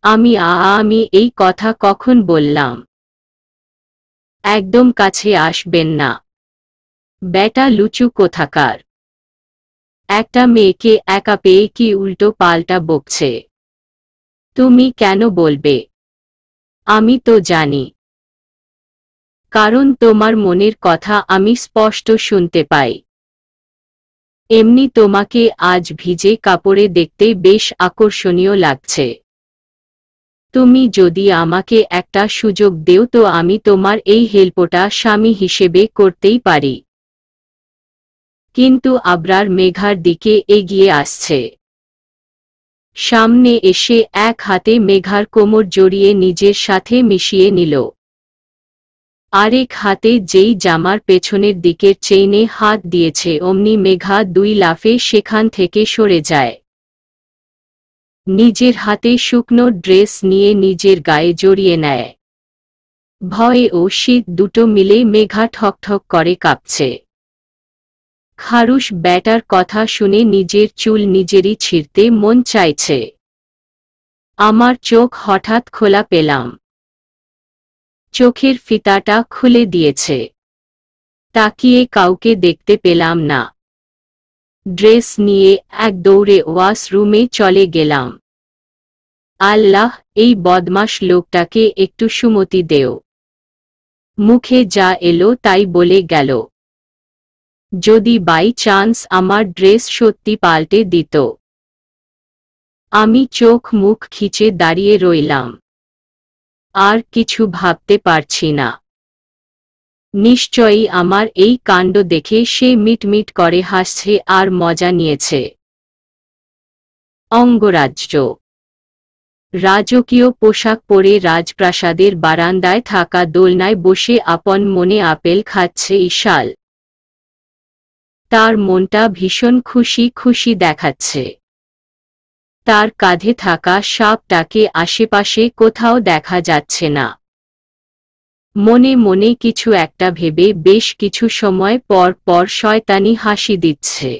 Speaker 1: আমি এই কথা কখন বললাম? একদম কাছে আসবেন না। বেটা লুচু কোথাকার। একটা মেয়েকে একা পেয়ে কি উল্টো পাল্টা বকছে। তুমি কেন বলবে? আমি তো জানি। কারণ তোমার মনের কথা আমি স্পষ্ট শুনতে পাই। এমনি তোমাকে আজ ভিজে কাপড়ে দেখতে বেশ আকর্ষণীয় লাগছে। তুমি যদি আমাকে একটা সুযোগ দেও তো আমি তোমার এই হেল্পটা স্বামী হিসেবে করতেই পারি। কিন্তু আবরার মেঘার দিকে এগিয়ে আসছে। সামনে এসে এক হাতে মেঘার কোমর জড়িয়ে নিজের সাথে মিশিয়ে নিল। আরেক হাতে যেই জামার পেছনের দিকের চেইনে হাত দিয়েছে অমনি মেঘা দুই লাফে সেখান থেকে সরে যায়। নিজের হাতে শুকনো ড্রেস নিয়ে নিজের গায়ে জড়িয়ে নেয়। ভয়ে ও শীত দুটো মিলে মেঘা ঠকঠক করে কাঁপছে। খারুশ ব্যাটার কথা শুনে নিজের চুল নিজেরই ছিঁড়তে মন চাইছে। আমার চোখ হঠাৎ খোলা পেলাম। চোখের ফিতাটা খুলে দিয়েছে। তাকিয়ে কাউকে দেখতে পেলাম না। ড্রেস নিয়ে এক দৌড়ে ওয়াশরুমে চলে গেলাম। আল্লাহ, এই বদমাশ লোকটাকে একটু সুমতি দেও। মুখে যা এলো তাই বলে গেল। যদি বাই চান্স আমার ড্রেস সত্যি পাল্টে দিত। আমি চোখ মুখ খিচে দাঁড়িয়ে রইলাম। আর কিছু ভাবতে পারছি না। নিশ্চয়ই আমার এই কাণ্ড দেখে সে মিটমিট করে হাসছে আর মজা নিয়েছে। অঙ্গরাজ্য। রাজকীয় পোশাক পরে রাজপ্রাসাদের বারান্দায় থাকা দোলনায় বসে আপন মনে আপেল খাচ্ছে ইশাল। তার মনটা ভীষণ খুশি খুশি দেখাচ্ছে। তার কাঁধে থাকা সাপটাকে আশেপাশে কোথাও দেখা যাচ্ছে না। মনে মনে কিছু একটা ভেবে বেশ কিছু সময় পর পর শয়তানি হাসি দিচ্ছে।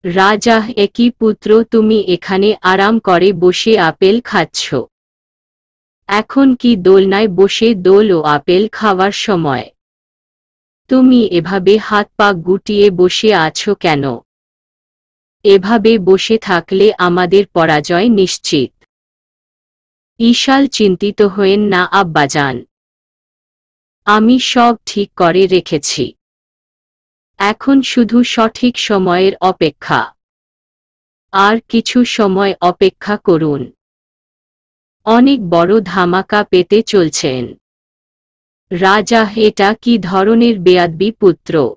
Speaker 1: রাজা, একই পুত্র, তুমি এখানে আরাম করে বসে আপেল খাচ্ছ। এখন কি দোলনায় বসে দোল ও আপেল খাওয়ার সময়? তুমি এভাবে হাত পা গুটিয়ে বসে আছো কেন? এভাবে বসে থাকলে আমাদের পরাজয় নিশ্চিত। ইশাল, চিন্তিত হয়েন না আব্বাজান। আমি সব ঠিক করে রেখেছি। এখন শুধু সঠিক সময়ের অপেক্ষা। আর কিছু সময় অপেক্ষা করুন। অনেক বড় ধামাকা পেতে চলছেন। রাজা, এটা কি ধরনের বেয়াদবি পুত্র?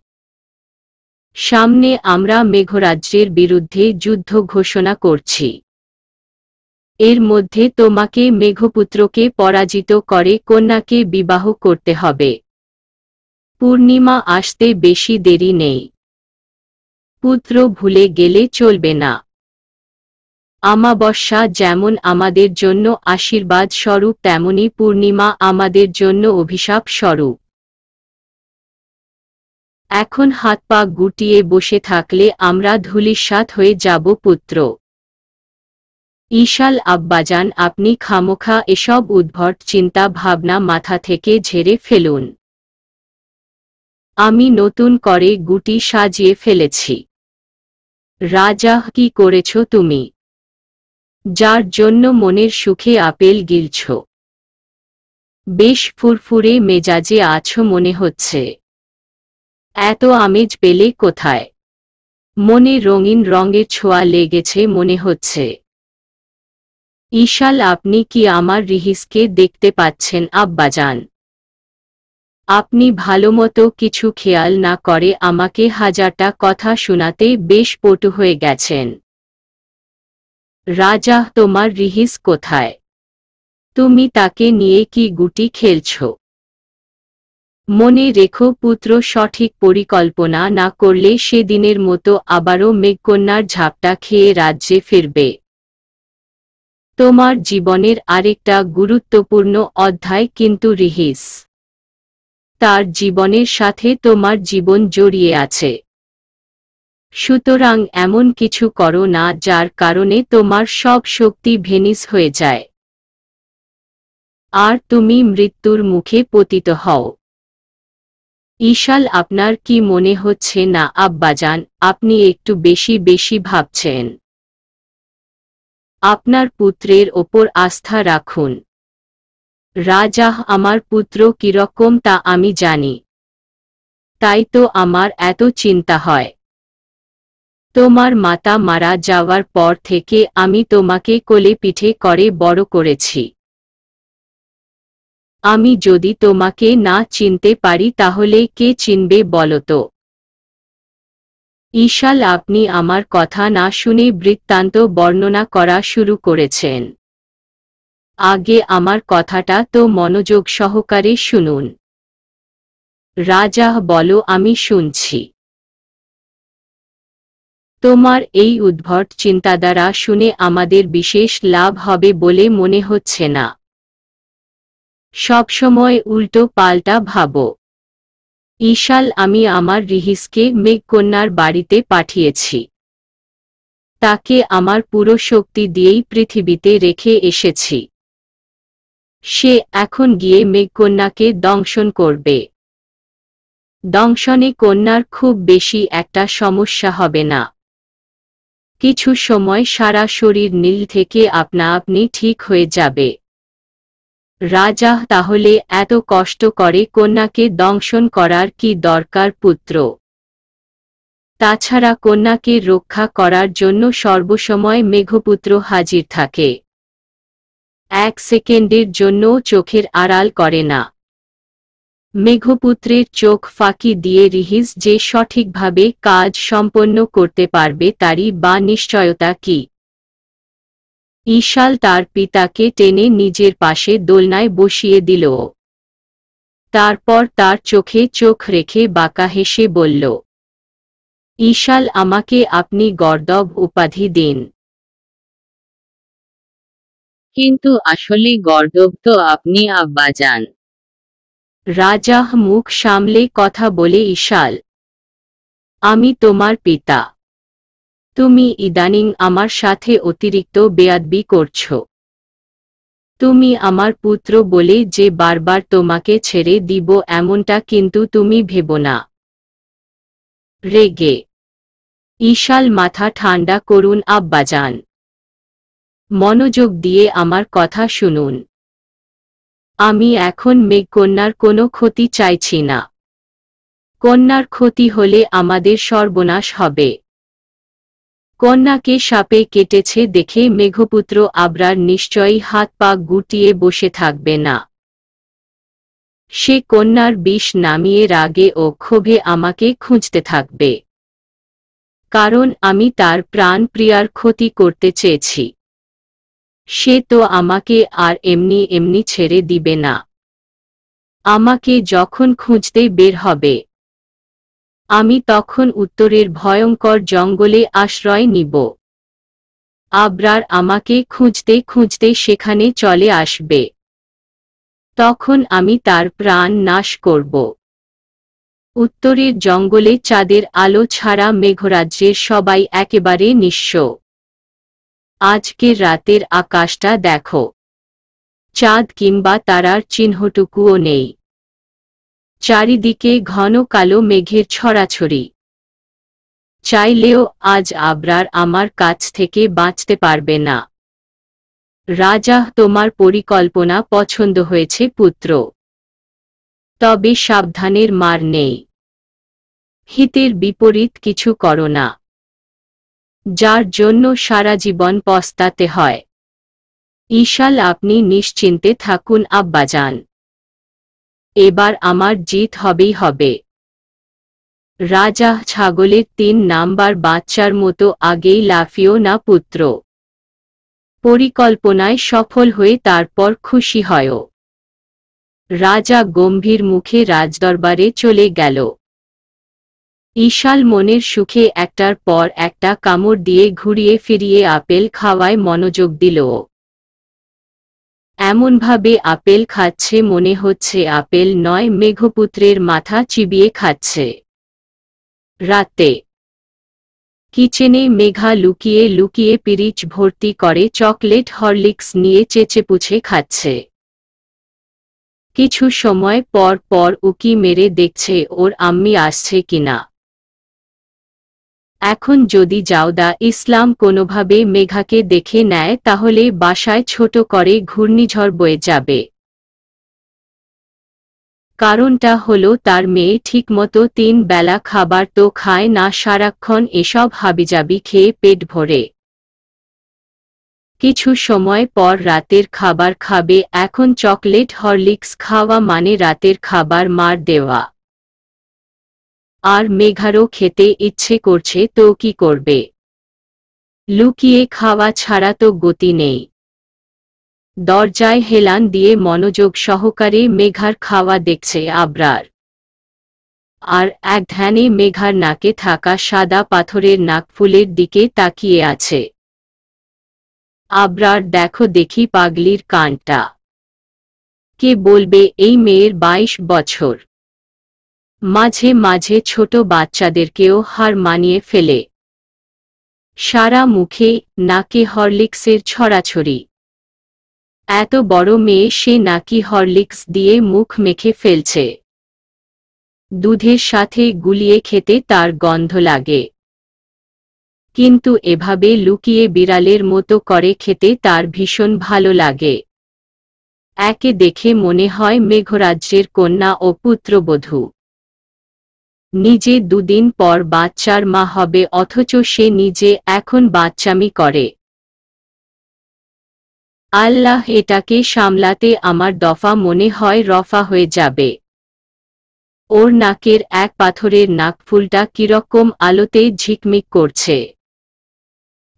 Speaker 1: সামনে আমরা মেঘরাজ্যের বিরুদ্ধে যুদ্ধ ঘোষণা করছি। এর মধ্যে তোমাকে মেঘপুত্রকে পরাজিত করে কন্যাকে বিবাহ করতে হবে। পূর্ণিমা আসতে বেশি দেরি নেই। পুত্র ভুলে গেলে চলবে না। আমাবস্যা যেমন আমাদের জন্য আশীর্বাদ স্বরূপ তেমনি পূর্ণিমা আমাদের জন্য অভিশাপ স্বরূপ। এখন হাত পা গুটিয়ে বসে থাকলে আমরা ধূলিসাৎ হয়ে যাব পুত্র। ইশাল, আব্বাজান, আপনি খামোখা এসব উদ্ভট চিন্তা ভাবনা মাথা থেকে ঝেড়ে ফেলুন। আমি নতুন করে গুটি সাজিয়ে ফেলেছি। রাজা, কি করেছ তুমি? যার জন্য মনের সুখে আপেল গিলছ। বেশ ফুরফুরে মেজাজে আছো মনে হচ্ছে। এত আমেজ পেলে কোথায়? মনে রঙিন রঙের ছোঁয়া লেগেছে মনে হচ্ছে। ঈশাল, আপনি কি আমার রিহিসকে দেখতে পাচ্ছেন আব্বাজান? আপনি ভালোমতো কিছু খেয়াল না করে আমাকে হাজারটা কথা শোনাতে বেশ পটু হয়ে গেছেন। রাজা, তোমার রিহিস কোথায়? তুমি তাকে নিয়ে কি গুটি খেলছ? মনে রেখো পুত্র, সঠিক পরিকল্পনা না করলে সেদিনের মতো আবারও মেঘকন্যার ঝাপটা খেয়ে রাজ্যে ফিরবে। তোমার জীবনের আরেকটা গুরুত্বপূর্ণ অধ্যায় কিন্তু রিহিস। তার জীবনের সাথে তোমার জীবন জড়িয়ে আছে। সুতরাং এমন কিছু করো না যার কারণে তোমার সব শক্তি ভেনিস হয়ে যায় আর তুমি মৃত্যুর মুখে পতিত হও। ঈশাল, আপনার কি মনে হচ্ছে না আব্বাজান আপনি একটু বেশি বেশি ভাবছেন? আপনার পুত্রের ওপর আস্থা রাখুন। রাজা, আমার পুত্র কিরকম তা আমি জানি, তাই তো আমার এত চিন্তা হয়। তোমার মাতা মারা যাওয়ার পর থেকে আমি তোমাকে কোলে পিঠে করে বড় করেছি। আমি যদি তোমাকে না চিনতে পারি তাহলে কে চিনবে বলো তো? ঈশাল, আপনি আমার কথা না শুনে বৃত্তান্ত বর্ণনা করা শুরু করেছেন। আগে আমার কথাটা তো মনোযোগ সহকারে শুনুন। রাজা, বলো, আমি শুনছি। তোমার এই উদ্ভট চিন্তাধারা শুনে আমাদের বিশেষ লাভ হবে বলে মনে হচ্ছে না। সবসময় উল্টো পাল্টা ভাবো। ঈশাল, আমি আমার রিহিসকে মেঘকন্যার বাড়িতে পাঠিয়েছি। তাকে আমার পুরো শক্তি দিয়েই পৃথিবীতে রেখে এসেছি। সে এখন গিয়ে মেঘকন্যাকে দংশন করবে। দংশনে কন্যার খুব বেশি একটা সমস্যা হবে না। কিছু সময় সারা শরীর নীল থেকে আপনা আপনি ঠিক হয়ে যাবে। রাজা, তাহলে এত কষ্ট করে কন্যাকে দংশন করার কি দরকার পুত্র? তাছাড়া কন্যাকে রক্ষা করার জন্য সর্বসময় মেঘপুত্র হাজির থাকে। এক সেকেন্ডের জন্য চোখের আড়াল করে না। মেঘপুত্রের চোখ ফাঁকি দিয়ে রিহিস যে সঠিকভাবে কাজ সম্পন্ন করতে পারবে তারই বা নিশ্চয়তা কি? ঈশাল তার পিতাকে টেনে নিজের পাশে দোলনায় বসিয়ে দিল। তারপর তার চোখে চোখ রেখে বাঁকা হেসে বলল, ঈশাল, আমাকে আপনি গর্দভ উপাধি দিন।
Speaker 2: কিন্তু আসলে গর্দভ তো আপনি আব্বাজান।
Speaker 1: রাজা মুখ সামলে কথা বলে, ঈশাল, আমি তোমার পিতা। তুমি ইদানিং আমার সাথে অতিরিক্ত বেয়াদবি করছ। তুমি আমার পুত্র বলে যে বারবার তোমাকে ছেড়ে দিব এমনটা কিন্তু তুমি ভেবো না। রেগে ঈশাল, মাথা ঠান্ডা করুন আব্বাজান। মনোযোগ দিয়ে আমার কথা শুনুন। আমি এখন মেঘকন্যার কোনো ক্ষতি চাইছি না। কন্যার ক্ষতি হলে আমাদের সর্বনাশ হবে। কন্যাকে সাপে কেটেছে দেখে মেঘপুত্র আবরার নিশ্চয়ই হাত পা গুটিয়ে বসে থাকবে না। সে কন্যার বিষ নামিয়ে রাগে ও ক্ষোভে আমাকে খুঁজতে থাকবে। কারণ আমি তার প্রাণ প্রিয়ার ক্ষতি করতে চেয়েছি। সে তো আমাকে আর এমনি এমনি ছেড়ে দিবে না। আমাকে যখন খুঁজতে বের হবে, আমি তখন উত্তরের ভয়ঙ্কর জঙ্গলে আশ্রয় নিব। আবরার আমাকে খুঁজতে খুঁজতে সেখানে চলে আসবে। তখন আমি তার প্রাণ নাশ করব। উত্তরের জঙ্গলে চাঁদের আলো ছাড়া মেঘরাজ্যের সবাই একেবারে নিঃস্ব। আজকের রাতের আকাশটা দেখো, চাঁদ কিংবা তারার চিহ্নটুকুও নেই। চারিদিকে ঘন কালো মেঘের ছড়াছড়ি। চাইলেও আজ আবরার আমার কাছ থেকে বাঁচতে পারবে না। রাজা, তোমার পরিকল্পনা পছন্দ হয়েছে পুত্র। তবে সাবধানের মার নেই। হিতের বিপরীত কিছু করো না, যার জন্য সারা জীবন পস্তাতে হয়। ঈশাল, আপনি নিশ্চিন্তে থাকুন আব্বাজান। এবার আমার জিত হবেই হবে। রাজা, ছাগলের 3 নাম্বার বাচ্চার মতো আগেই লাফিও না পুত্র। পরিকল্পনায় সফল হয়ে তারপর খুশি হয়। রাজা গম্ভীর মুখে রাজদরবারে চলে গেল। ঈশাল মনের সুখে একটার পর একটা কামড় দিয়ে ঘুরিয়ে ফিরিয়ে আপেল খাওয়ায় মনোযোগ দিল। এমনভাবে আপেল খাচ্ছে মনে হচ্ছে আপেল নয়, মেঘপুত্রের মাথা চিবিয়ে খাচ্ছে। রাতে কিচেনে মেঘা লুকিয়ে লুকিয়ে পিরিচ ভর্তি করে চকলেট হরলিক্স নিয়ে চেঁচেপুছে খাচ্ছে। কিছু সময় পর পর উকি মেরে দেখছে ওর আম্মি আসছে কিনা। এখন যদি জাউদা ইসলাম কোনোভাবে মেঘাকে দেখে নেয় তাহলে বাসায় ছোট করে ঘূর্ণিঝড় বয়ে যাবে। কারণটা হলো তার মেয়ে ঠিকমতো 3 বেলা খাবার তো খায় না, সারাক্ষণ এসব হাবিজাবি খেয়ে পেট ভরে। কিছু সময় পর রাতের খাবার খাবে। এখন চকলেট হরলিক্স খাওয়া মানে রাতের খাবার মার দেওয়া। আর মেঘারও খেতে ইচ্ছে করছে তো কি করবে? লুকিয়ে খাওয়া ছাড়া তো গতি নেই। দরজায় হেলান দিয়ে মনোযোগ সহকারে মেঘার খাওয়া দেখছে আবরার। আর এক ধ্যানে মেঘার নাকে থাকা সাদা পাথরের নাকফুলের দিকে তাকিয়ে আছে। আবরার, দেখো দেখি পাগলির কানটা। কে বলবে এই মেয়ের 22 বছর। মাঝে মাঝে ছোট বাচ্চাদেরকেও হার মানিয়ে ফেলে। সারা মুখে নাকে হরলিক্সের ছড়াছড়ি। এত বড় মেয়ে, সে নাকি হরলিক্স দিয়ে মুখ মেখে ফেলছে। দুধের সাথে গুলিয়ে খেতে তার গন্ধ লাগে, কিন্তু এভাবে লুকিয়ে বিড়ালের মতো করে খেতে তার ভীষণ ভালো লাগে। একে দেখে মনে হয় মেঘরাজ্যের কন্যা ও পুত্রবধূ। নিজে 2 দিন পর বাচ্চার মা হবে, অথচ সে নিজে এখন বাচ্চামি করে। আল্লাহ, এটাকে সামলাতে আমার দফা মনে হয় রফা হয়ে যাবে। ওর নাকের এক পাথরের নাকফুলটা কিরকম আলোতে ঝিকমিক করছে।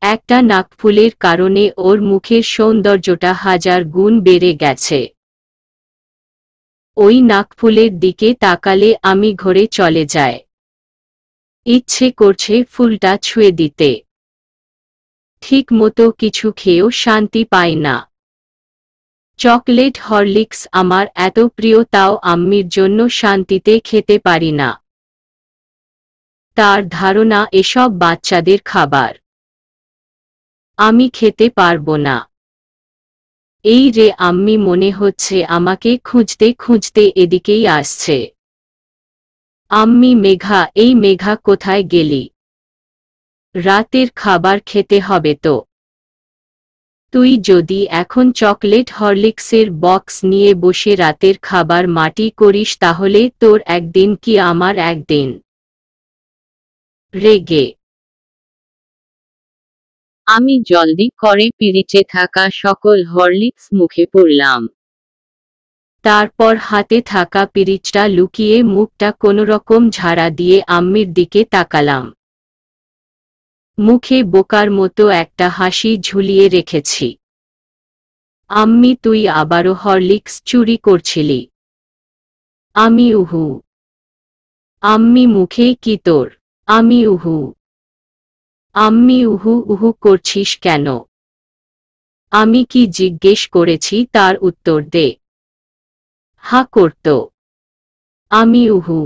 Speaker 1: একটা নাকফুলের কারণে ওর মুখের সৌন্দর্যটা 1000 গুণ বেড়ে গেছে। ওই নাকফুলের দিকে তাকালে আমি ঘরে চলে যায়। ইচ্ছে করছে ফুলটা ছুঁয়ে দিতে। ঠিক মতো কিছু খেয়েও শান্তি পাই না। চকলেট হরলিক্স আমার এত প্রিয়, তাও আম্মির জন্য শান্তিতে খেতে পারি না। তার ধারণা এসব বাচ্চাদের খাবার। আমি খেতে পারবো না। এই রে আম্মি, মনে হচ্ছে আমাকে খুঁজতে খুঁজতে এদিকেই আসছে। আম্মি, মেঘা, এই মেঘা কোথায় গেলি? রাতের খাবার খেতে হবে তো। তুই যদি এখন চকলেট হরলিক্সের বক্স নিয়ে বসে রাতের খাবার মাটি করিস তাহলে তোর একদিন কি আমার একদিন। রেগে
Speaker 2: আমি জলদি করে পিরিচে থাকা সকল হরলিক্স মুখে পুরলাম।
Speaker 1: তারপর হাতে থাকা পিরিচটা লুকিয়ে মুখটা কোনোরকম ঝাড়া দিয়ে আম্মির দিকে তাকালাম। মুখে বোকার মতো একটা হাসি ঝুলিয়ে রেখেছি। আম্মি, তুই আবারও হরলিক্স চুরি করছিলি? আমি উহু। আম্মি, মুখে কি তোর? আমি উহু। আম্মি, উহু উহু করছিস কেন? আমি কি জিজ্ঞেস করেছি তার উত্তর দে। হা করত। আমি উহু।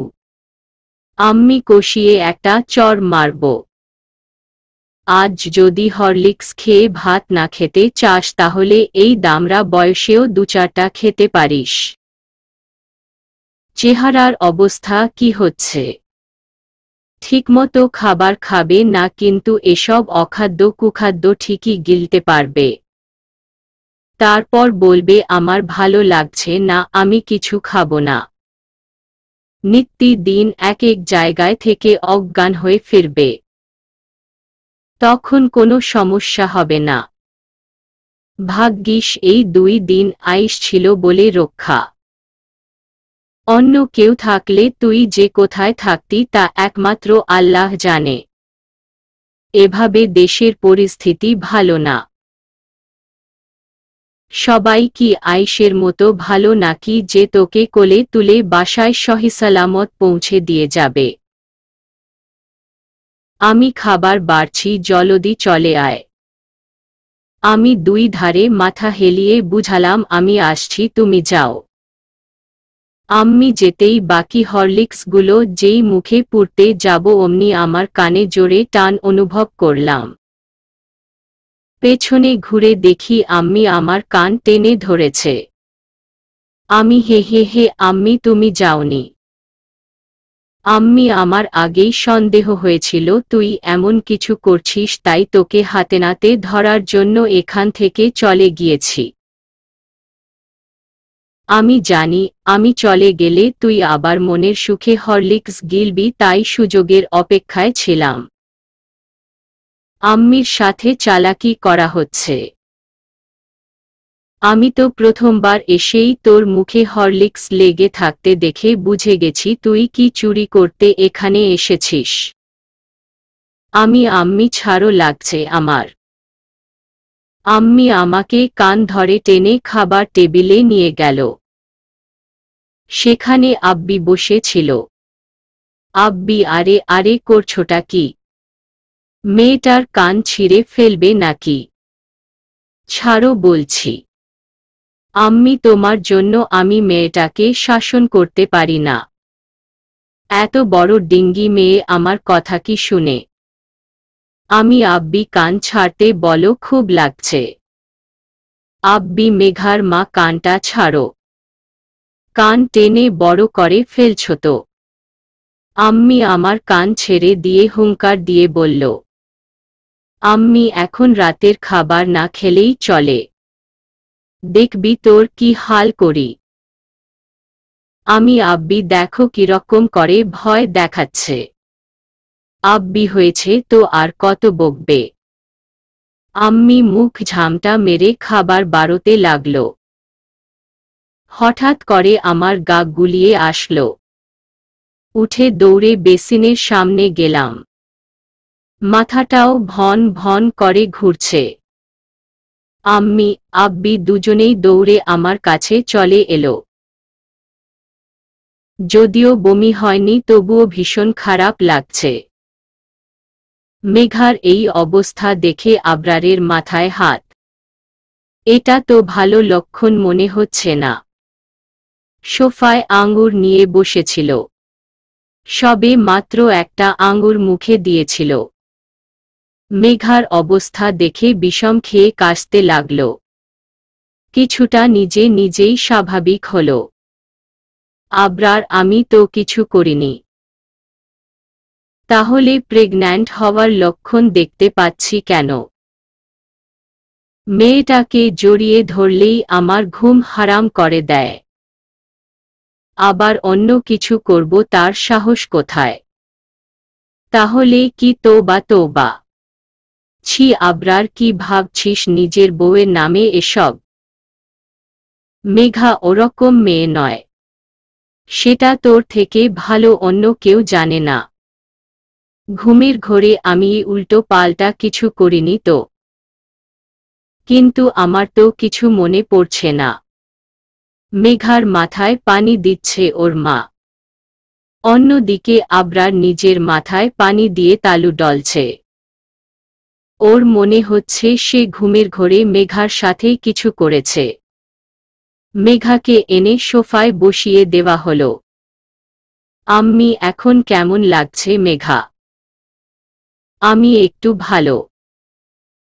Speaker 1: আম্মি, কষিয়ে একটা চড় মারব। আজ যদি হরলিক্স খেয়ে ভাত না খেতে চাস তাহলে এই দামড়া বয়সেও 2-4টা খেতে পারিস। চেহারার অবস্থা কি হচ্ছে? ঠিকমতো খাবার খাবে না, কিন্তু এসব অখাদ্য কুখাদ্য ঠিকই গিলতে পারবে। তারপর বলবে আমার ভালো লাগছে না, আমি কিছু খাবো না। নিত্যদিন এক এক জায়গায় থেকে অজ্ঞান হয়ে ফিরবে। তখন কোনো সমস্যা হবে না। ভাগ্যিস এই 2 দিন আইস ছিল বলে রক্ষা। অন্য কেউ থাকলে তুই যে কোথায় থাকতি তা একমাত্র আল্লাহ জানে। এভাবে দেশের পরিস্থিতি ভালো না। সবাই কি আইসের মতো ভালো নাকি যে তোকে কোলে তুলে বাসায় সহিসালামত পৌঁছে দিয়ে যাবে? আমি খাবার বাড়ছি, জলদি চলে আয়। আমি 2 ধারে মাথা হেলিয়ে বুঝালাম আমি আসছি, তুমি যাও। আম্মি যেতেই বাকি হরলিক্সগুলো যেই মুখে পুরতে যাব অমনি আমার কানে জোরে টান অনুভব করলাম। পেছনে ঘুরে দেখি আম্মি আমার কান টেনে ধরেছে। আমি হে হে হে, আম্মি তুমি যাওনি। আম্মি আমার আগেই সন্দেহ হয়েছিল তুই এমন কিছু করছিস, তাই তোকে হাতে নাতে ধরার জন্য এখান থেকে চলে গিয়েছি। আমি জানি আমি চলে গেলে তুই আবার মনের সুখে হরলিক্স গিলবি, তাই সুযোগের অপেক্ষায় ছিলাম। আম্মির সাথে চালাকি করা হচ্ছে। আমি তো প্রথমবার এসেই তোর মুখে হরলিক্স লেগে থাকতে দেখে বুঝে গেছি তুই কি চুরি করতে এখানে এসেছিস। আম্মি ছাড়ো লাগছে আমার। আম্মি আমাকে কান ধরে টেনে খাবার টেবিলে নিয়ে গেল। সেখানে আব্বি বসে ছিল। আব্বি আরে আরে করছোটা কি? মেয়েটার কান ছিঁড়ে ফেলবে নাকি? ছাড়ো বলছি। আম্মি তোমার জন্য আমি মেয়েটাকে শাসন করতে পারি না। এত বড় ডিঙ্গি মেয়ে আমার কথা কি শুনে? আব্বি কান ছাড়তে বলো, খুব লাগছে। আব্বি মেঘার মা কানটা ছাড়ো। কান টেনে বড় করে ফেলছ তো। আম্মি আমার কান ছেড়ে দিয়ে হুঙ্কার দিয়ে বলল, আম্মি এখন রাতের খাবার না খেলেই চলে। দেখবি তোর কি হাল করি। আব্বি দেখো কিরকম করে ভয় দেখাচ্ছে। আব্বি হয়েছে তো আর কত বকবে। আম্মি মুখ ঝামটা মেরে খাবার বাড়তে লাগল। হঠাৎ করে আমার গা গুলিয়ে আসলো। উঠে দৌড়ে বেসিনের সামনে গেলাম। মাথাটাও ভন ভন করে ঘুরছে। আব্বি দুজনেই দৌড়ে আমার কাছে চলে এলো। যদিও বমি হয়নি তবুও ভীষণ খারাপ লাগছে। মেঘার এই অবস্থা দেখে আবরারের মাথায় হাত। এটা তো ভালো লক্ষণ মনে হচ্ছে না। সোফায় আঙ্গুর নিয়ে বসেছিল। সবে মাত্র একটা আঙ্গুর মুখে দিয়েছিল। মেঘার অবস্থা দেখে বিষম খেয়ে কাশতে লাগল। কিছুটা নিজে নিজেই স্বাভাবিক হল। আবরার, আমি তো কিছু করিনি। তাহলে প্রেগন্যান্ট হওয়ার লক্ষণ দেখতে পাচ্ছি কেন? মেয়েটাকে জড়িয়ে ধরলেই আমার ঘুম হারাম করে দেয়। আবার অন্য কিছু করব তার সাহস কোথায়? তাহলে কি তওবা তওবা। ছি আবরার, কি ভাবছিস নিজের বউয়ের নামে এসব? মেঘা ওরকম মেয়ে নয়। সেটা তোর থেকে ভালো অন্য কেউ জানে না। ঘুমের ঘোরে আমি উল্টো পাল্টা কিছু করিনি তো। কিন্তু আমার তো কিছু মনে পড়ছে না। মেঘার মাথায় পানি দিচ্ছে ওর মা। অন্যদিকে আবরার নিজের মাথায় পানি দিয়ে তালু ডলছে। ওর মনে হচ্ছে সে ঘুমের ঘোরে মেঘার সাথে কিছু করেছে। মেঘাকে এনে সোফায় বসিয়ে দেওয়া হলো। আম্মি, এখন কেমন লাগছে মেঘা? আমি একটু ভালো।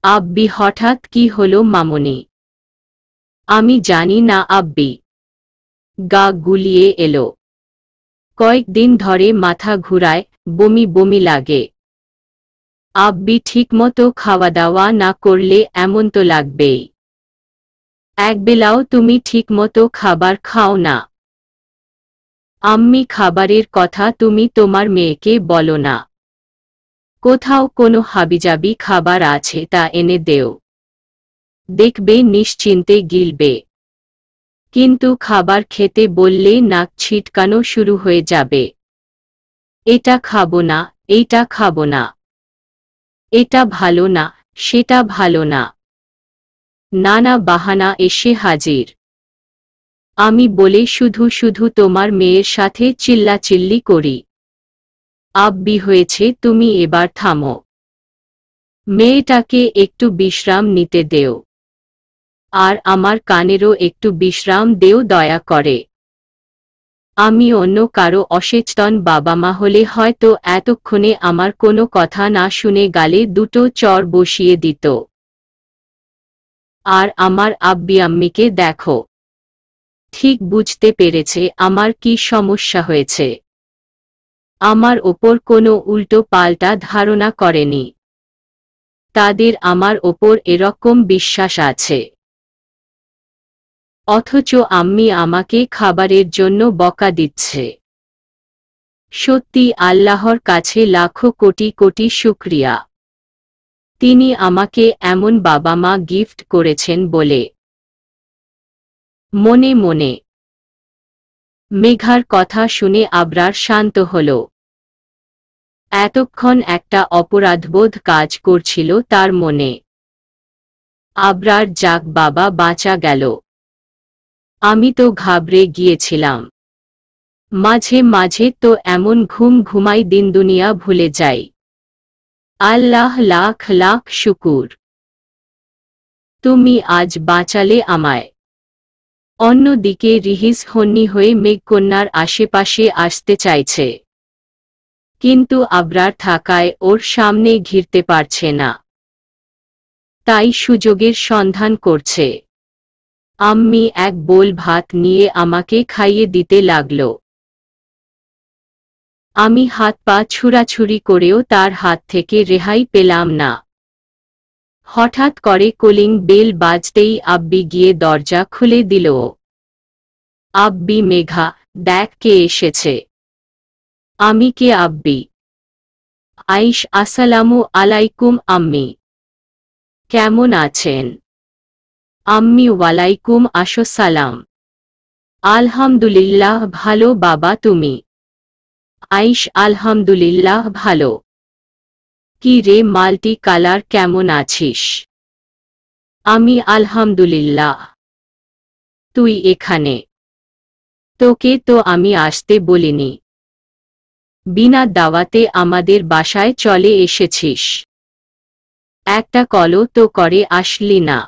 Speaker 1: আব্বি, হঠাৎ কি হলো মামুনি? আমি জানি না আব্বি। গা গুলিয়ে এলো। কয়েকদিন ধরে মাথা ঘুরায়, বমি বমি লাগে। আব্বি, ঠিকমতো খাওয়া দাওয়া না করলে এমন তো লাগবেই। একবেলাও তুমি ঠিকমতো খাবার খাও না। আম্মি খাবারের কথা তুমি তোমার মেয়েকে বলো না। কোথাও কোনো হাবিজাবি খাবার আছে তা এনে দেও, দেখবে নিশ্চিন্তে গিলবে। কিন্তু খাবার খেতে বললে নাক ছিটকানো শুরু হয়ে যাবে। এটা খাবো না, এইটা খাবো না, এটা ভালো না, সেটা ভালো না, নানা বাহানা এসে হাজির। আমি বলে শুধু শুধু তোমার মেয়ের সাথে চিল্লাচিল্লি করি। আব্বি হয়েছে, তুমি এবার থামো। মেয়েটাকে একটু বিশ্রাম নিতে দেও, আর আমার কানেরও একটু বিশ্রাম দেও দয়া করে। আমি অন্য কারো অসচেতন বাবা মা হলে হয়তো এতক্ষণে আমার কোনো কথা না শুনে গালে দুটো চড় বসিয়ে দিত। আর আমার আব্বি আম্মিকে দেখো, ঠিক বুঝতে পেরেছে আমার কি সমস্যা হয়েছে। আমার ওপর কোনো উল্টো পাল্টা ধারণা করেনি। তাদের আমার ওপর এরকম বিশ্বাস আছে। অথচ আম্মি আমাকে খাবারের জন্য বকা দিচ্ছে। সত্যি আল্লাহর কাছে লাখো কোটি কোটি শুকরিয়া, তিনি আমাকে এমন বাবা মা গিফট করেছেন বলে। মনে মনে মেঘার কথা শুনে আবরার শান্ত হল। এতক্ষণ একটা অপরাধবোধ কাজ করছিল তার মনে। আবরার, যাক বাবা, বাঁচা গেল। আমি তো ঘাবড়ে গিয়েছিলাম। মাঝে মাঝে তো এমন ঘুম ঘুমাই দিন দুনিয়া ভুলে যাই। আল্লাহ লাখ লাখ শুকুর, তুমি আজ বাঁচালে আমায়। অন্যদিকে রিহিস হন্নি হয়ে মেঘকন্যার আশেপাশে আসতে চাইছে, কিন্তু আবরার থাকায় ওর সামনে ঘিরতে পারছে না। তাই সুযোগের সন্ধান করছে। আম্মি এক বোল ভাত নিয়ে আমাকে খাইয়ে দিতে লাগল। আমি হাত পা ছুড়াছুড়ি করেও তার হাত থেকে রেহাই পেলাম না। হঠাৎ করে কলিং বেল বাজতেই আব্বি গিয়ে দরজা খুলে দিল। আব্বি, মেঘা, দেখ কে এসেছে। আমি, কে আব্বি? আইশ, আসসালামু আলাইকুম আম্মি, কেমন আছেন? আম্মি, ওয়ালাইকুম আসসালাম, আলহামদুলিল্লাহ ভালো বাবা, তুমি? আইশ, আলহামদুলিল্লাহ ভালো। কি রে মাল্টি কালার, কেমন আছিস? আমি, আলহামদুলিল্লাহ। তুই এখানে? তোকে তো আমি আসতে বলিনি। বিনা দাওয়াতে আমাদের বাসায় চলে এসেছিস। একটা কলও তো করে আসলি না।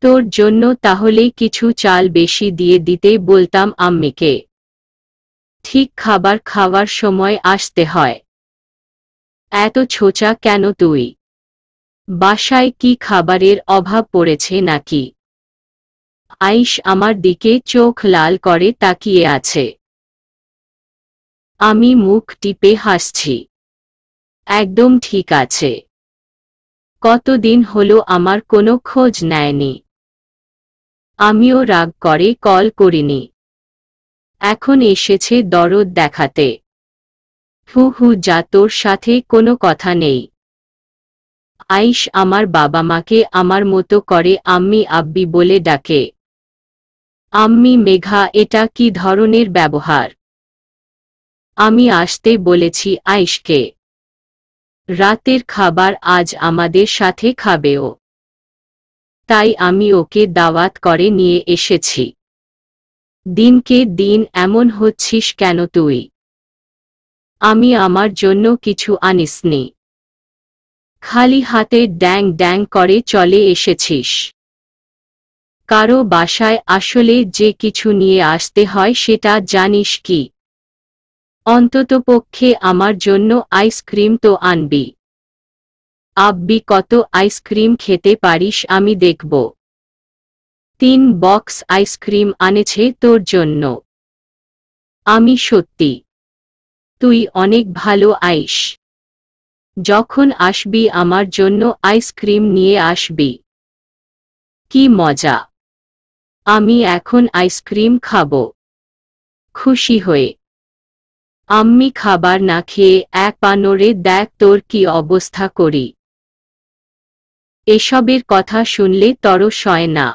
Speaker 1: তোর জন্য তাহলে কিছু চাল বেশি দিয়ে দিতে বলতাম আম্মিকে। ঠিক খাবার খাওয়ার সময় আসতে হয়। এত ছোচা কেন তুই? বাসায় কি খাবারের অভাব পড়েছে নাকি? আইশ আমার দিকে চোখ লাল করে তাকিয়ে আছে। আমি মুখ টিপে হাসছি। একদম ঠিক আছে। কতদিন হলো আমার কোনো খোঁজ নেয়নি। আমিও রাগ করে কল করিনি। এখন এসেছে দরদ দেখাতে। হু হু, যা, তোর সাথে কোনো কথা নেই। আইশ আমার বাবা মাকে আমার মতো করে আম্মি আব্বি বলে ডাকে। আম্মি, মেঘা, এটা কি ধরনের ব্যবহার? আমি আসতে বলেছি আইশকে। রাতের খাবার আজ আমাদের সাথে খাবেও, তাই আমি ওকে দাওয়াত করে নিয়ে এসেছি। দিনকে দিন এমন হচ্ছিস কেন তুই? আমি আমার জন্য কিছু আনিসনি, খালি হাতে ড্যাং ড্যাং করে চলে এসেছিস। কারো বাসায় আসলে যে কিছু নিয়ে আসতে হয় সেটা জানিস কি? অন্ততপক্ষে আমার জন্য আইসক্রিম তো আনবি। আব্বি, কত আইসক্রিম খেতে পারিস আমি দেখব। 3 বক্স আইসক্রিম আনেছে তোর জন্য। আমি, সত্যি? তুই অনেক ভালো আইস। যখন আসবি আমার জন্য আইসক্রিম নিয়ে আসবি। কি মজা! আমি এখন আইসক্রিম খাবো। খুশি হয়ে আম্মি খাবার না খেয়ে এক পা নড়ে দেখ তোর কি অবস্থা করি। এসবের কথা শুনলে তরস হয় না,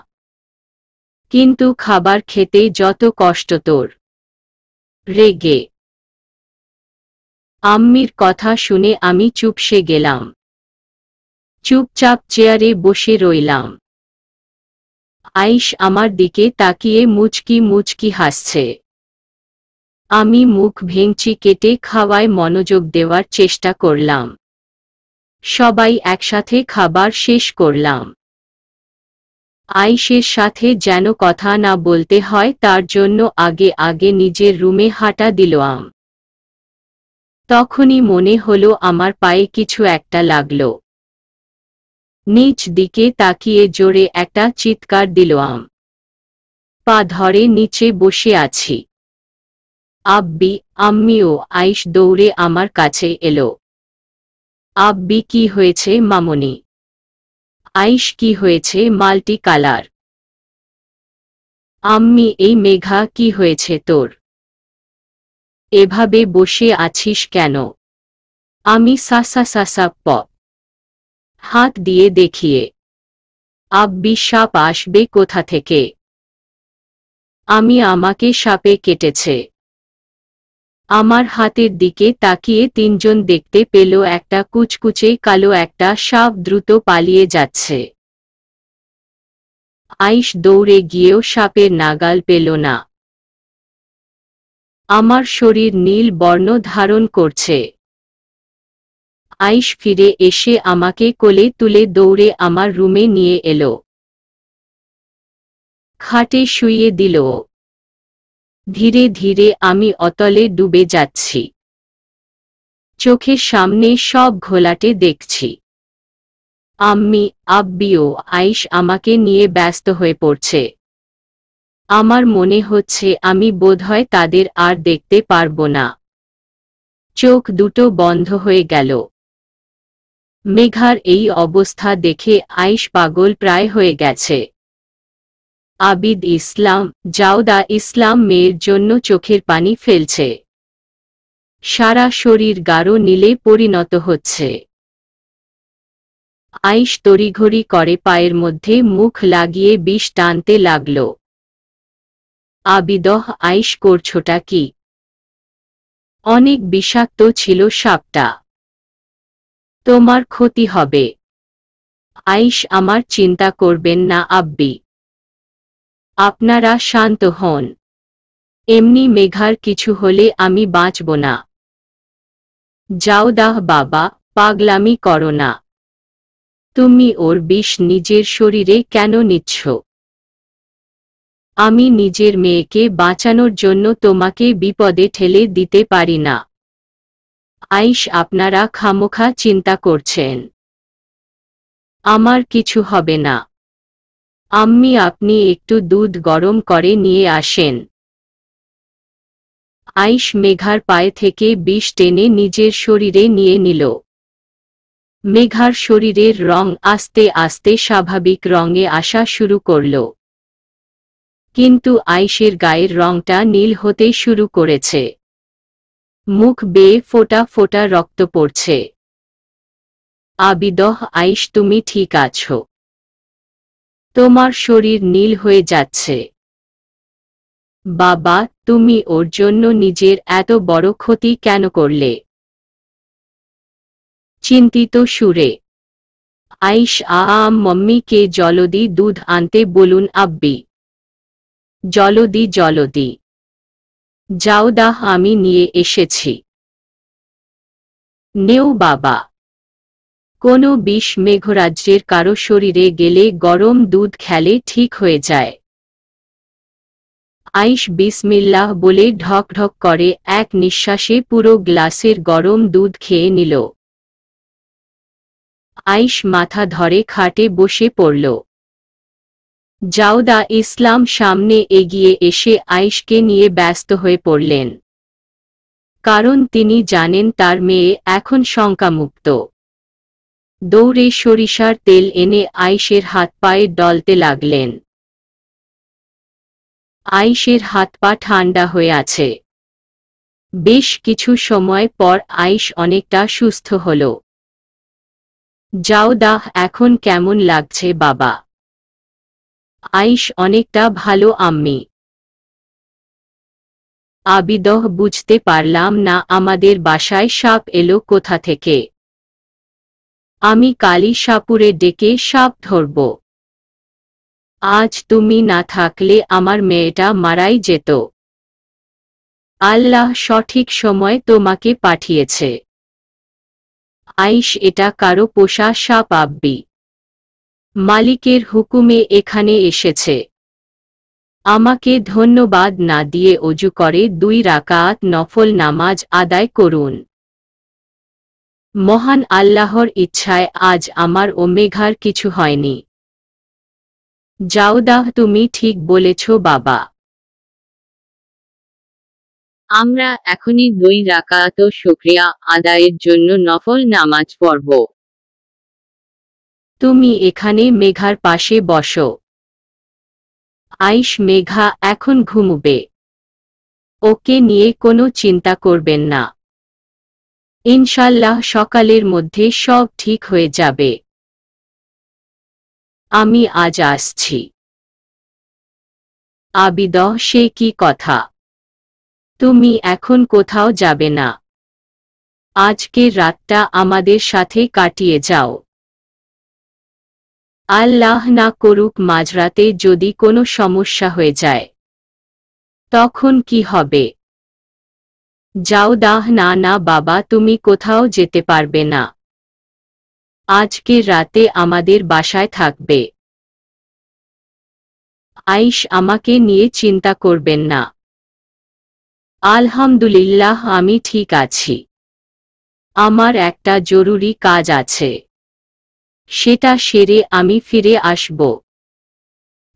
Speaker 1: কিন্তু খাবার খেতে যত কষ্ট তোর। রেগে আম্মির কথা শুনে আমি চুপসে গেলাম। চুপচাপ চেয়ারে বসে রইলাম। আইশ আমার দিকে তাকিয়ে মুচকি মুচকি হাসছে। আমি মুখ ভেঙচি কেটে খাওয়ায় মনোযোগ দেওয়ার চেষ্টা করলাম। সবাই একসাথে খাবার শেষ করলাম। আইশের সাথে যেন কথা না বলতে হয় তার জন্য আগে আগে নিজের রুমে হাঁটা দিলাম। তখনই মনে হলো আমার পায়ে কিছু একটা লাগলো। নিচ দিকে তাকিয়ে জোরে একটা চিৎকার দিলাম। পা ধরে নিচে বসে আছি। আব্বি, আম্মি ও আইশ দৌড়ে আমার কাছে এলো। আব্বি কি হয়েছে মামনি? আইশ কি হয়েছে মাল্টি কালার? আম্মি এই মেঘা কি হয়েছে তোর? এভাবে বসে আছিস কেন? আমি সাসা প হাত দিয়ে দেখিয়ে। আব্বি সাপ আসবে কোথা থেকে? আমি আমাকে সাপে কেটেছে। আমার হাতের দিকে তাকিয়ে তিনজন দেখতে পেল একটা কুচকুচে কালো একটা সাপ দ্রুত পালিয়ে যাচ্ছে। আইশ দৌড়ে গিয়েও সাপের নাগাল পেল না। আমার শরীর নীল বর্ণ ধারণ করছে। আইশ ফিরে এসে আমাকে কোলে তুলে দৌড়ে আমার রুমে নিয়ে এলো। খাটে শুইয়ে দিল। ধীরে ধীরে আমি অতলে ডুবে যাচ্ছি। চোখের সামনে সব ঘোলাটে দেখছি। আম্মি, আব্বি ও আইশ আমাকে নিয়ে ব্যস্ত হয়ে পড়ছে। আমার মনে হচ্ছে আমি বোধহয় তাদের আর দেখতে পারবো না। চোখ দুটো বন্ধ হয়ে গেল। মেঘার এই অবস্থা দেখে আইশ পাগল প্রায় হয়ে গেছে। আবিদ ইসলাম, জাউদা ইসলাম মেয়ের জন্য চোখের পানি ফেলছে। সারা শরীর গাঢ় নীলে পরিণত হচ্ছে। আইশ তড়িঘড়ি করে পায়ের মধ্যে মুখ লাগিয়ে বিষ টানতে লাগল। আবিদহ, আইশ করছোটা কি? অনেক বিষাক্ত ছিল সাপটা। তোমার ক্ষতি হবে। আইশ, আমার চিন্তা করবেন না আব্বি। আপনারা শান্ত হন। এমনি মেঘার কিছু হলে আমি বাঁচব না। জাউদাহ বাবা, পাগলামি করো না। তুমি ওর বিষ নিজের শরীরে কেন নিচ্ছ? আমি নিজের মেয়েকে বাঁচানোর জন্য তোমাকে বিপদে ঠেলে দিতে পারি না। আইশ, আপনারা খামোখা চিন্তা করছেন। আমার কিছু হবে না। আম্মি, আপনি একটু দুধ গরম করে নিয়ে আসেন। আইশ মেঘার পায়ে থেকে বিষ টেনে নিজের শরীরে নিয়ে নিল। মেঘার শরীরের রং আস্তে আস্তে স্বাভাবিক রঙে আসা শুরু করল। কিন্তু আইশের গায়ের রংটা নীল হতে শুরু করেছে। মুখ বেয়ে ফোঁটা ফোঁটা রক্ত পড়ছে। আবিদহ, আইশ তুমি ঠিক আছো? তোমার শরীর নীল হয়ে যাচ্ছে। বাবা, তুমি ওর জন্য নিজের এত বড় ক্ষতি কেন করলে? চিন্তিত সুরে আইশ, মম্মিকে জলদি দুধ আনতে বলুন আব্বি। জলদি জলদি। জাউদাহ, আমি নিয়ে এসেছি। নেও বাবা। কোনো বিষ মেঘরাজ্যের কারো শরীরে গেলে গরম দুধ খেলে ঠিক হয়ে যায়। আইশ বিসমিল্লাহ বলে ঢক ঢক করে এক নিঃশ্বাসে পুরো গ্লাসের গরম দুধ খেয়ে নিল। আইশ মাথা ধরে খাটে বসে পড়ল। জাউদা ইসলাম সামনে এগিয়ে এসে আইশকে নিয়ে ব্যস্ত হয়ে পড়লেন। কারণ তিনি জানেন তার মেয়ে এখন শঙ্কামুক্ত। দৌড়ে সরিষার তেল এনে আইশের হাত পায়ে ডলতে লাগলেন। আয়েশের হাত পা ঠান্ডা হয়ে আছে। বেশ কিছু সময় পর আয়েশ অনেকটা সুস্থ হল। জাউদাহ এখন কেমন লাগছে বাবা? আয়েশ অনেকটা ভালো আম্মি। আবিদহ বুঝতে পারলাম না আমাদের বাসায় সাপ এলো কোথা থেকে। আমি কালই সাপুরে ডেকে সাপ ধরব। আজ তুমি না থাকলে আমার মেয়েটা মারাই যেত। আল্লাহ সঠিক সময় তোমাকে পাঠিয়েছে। আয়েশ এটা কারো পোষা সাপ আব্বি। মালিকের হুকুমে এখানে এসেছে। আমাকে ধন্যবাদ না দিয়ে অজু করে 2 রাকাত নফল নামাজ আদায় করুন। মহান আল্লাহর ইচ্ছায় আজ আমার ও মেঘার কিছু হয়নি। জাউদাহ তুমি ঠিক বলেছ বাবা।
Speaker 2: আমরা এখনই 2 রাকাত শুকরিয়া আদায়ের জন্য নফল নামাজ পড়ব।
Speaker 1: তুমি এখানে মেঘার পাশে বসো। আয়েশ মেঘা এখন ঘুমবে। ওকে নিয়ে কোনো চিন্তা করবেন না। ইনশাল্লাহ সকালের মধ্যে সব ঠিক হয়ে যাবে। আমি আজ আসছি। আবিদহ সে কি কথা? তুমি এখন কোথাও যাবে না। আজকের রাতটা আমাদের সাথে কাটিয়ে যাও। আল্লাহ না করুক মাঝরাতে যদি কোনো সমস্যা হয়ে যায়, তখন কি হবে? জাউদাহ না না বাবা তুমি কোথাও যেতে পারবে না। আজকের রাতে আমাদের বাসায় থাকবে। আয়েশ আমাকে নিয়ে চিন্তা করবেন না। আলহামদুলিল্লাহ আমি ঠিক আছি। আমার একটা জরুরি কাজ আছে, সেটা সেরে আমি ফিরে আসব।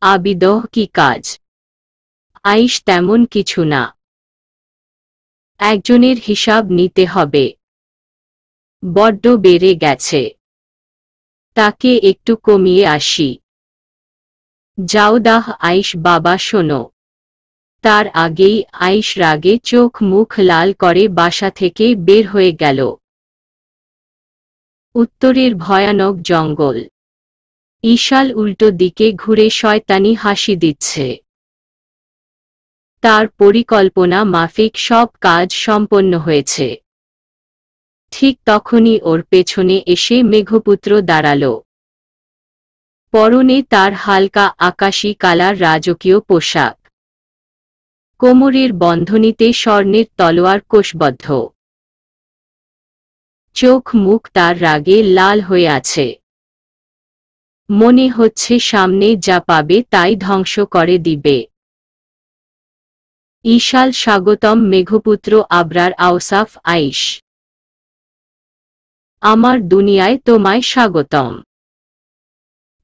Speaker 1: আবিদহ কি কাজ? আয়েশ তেমন কিছু না। একজনের হিসাব নিতে হবে। বড্ড বেড়ে গেছে। তাকে একটু কমিয়ে আসি। জাউদাহ আয়েশ বাবা শোনো। তার আগেই আয়েশ রাগে চোখ মুখ লাল করে বাসা থেকে বের হয়ে গেল। উত্তরের ভয়ানক জঙ্গল। ঈশাল উল্টো দিকে ঘুরে শয়তানি হাসি দিচ্ছে। তার পরিকল্পনা মাফিক সব কাজ সম্পন্ন হয়েছে। ঠিক তখনই ওর পেছনে এসে মেঘপুত্র দাঁড়াল। পরনে তার হালকা আকাশী কালার রাজকীয় পোশাক। কোমরের বন্ধনীতে স্বর্ণের তলোয়ার কোষবদ্ধ। চোখ মুখ তার রাগে লাল হয়ে আছে। মনে হচ্ছে সামনে যা পাবে তাই ধ্বংস করে দিবে। ঈশাল স্বাগতম মেঘপুত্র আবরার আওসাফ আয়েশ। আমার দুনিয়ায় তোমায় স্বাগতম।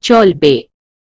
Speaker 1: চলবে।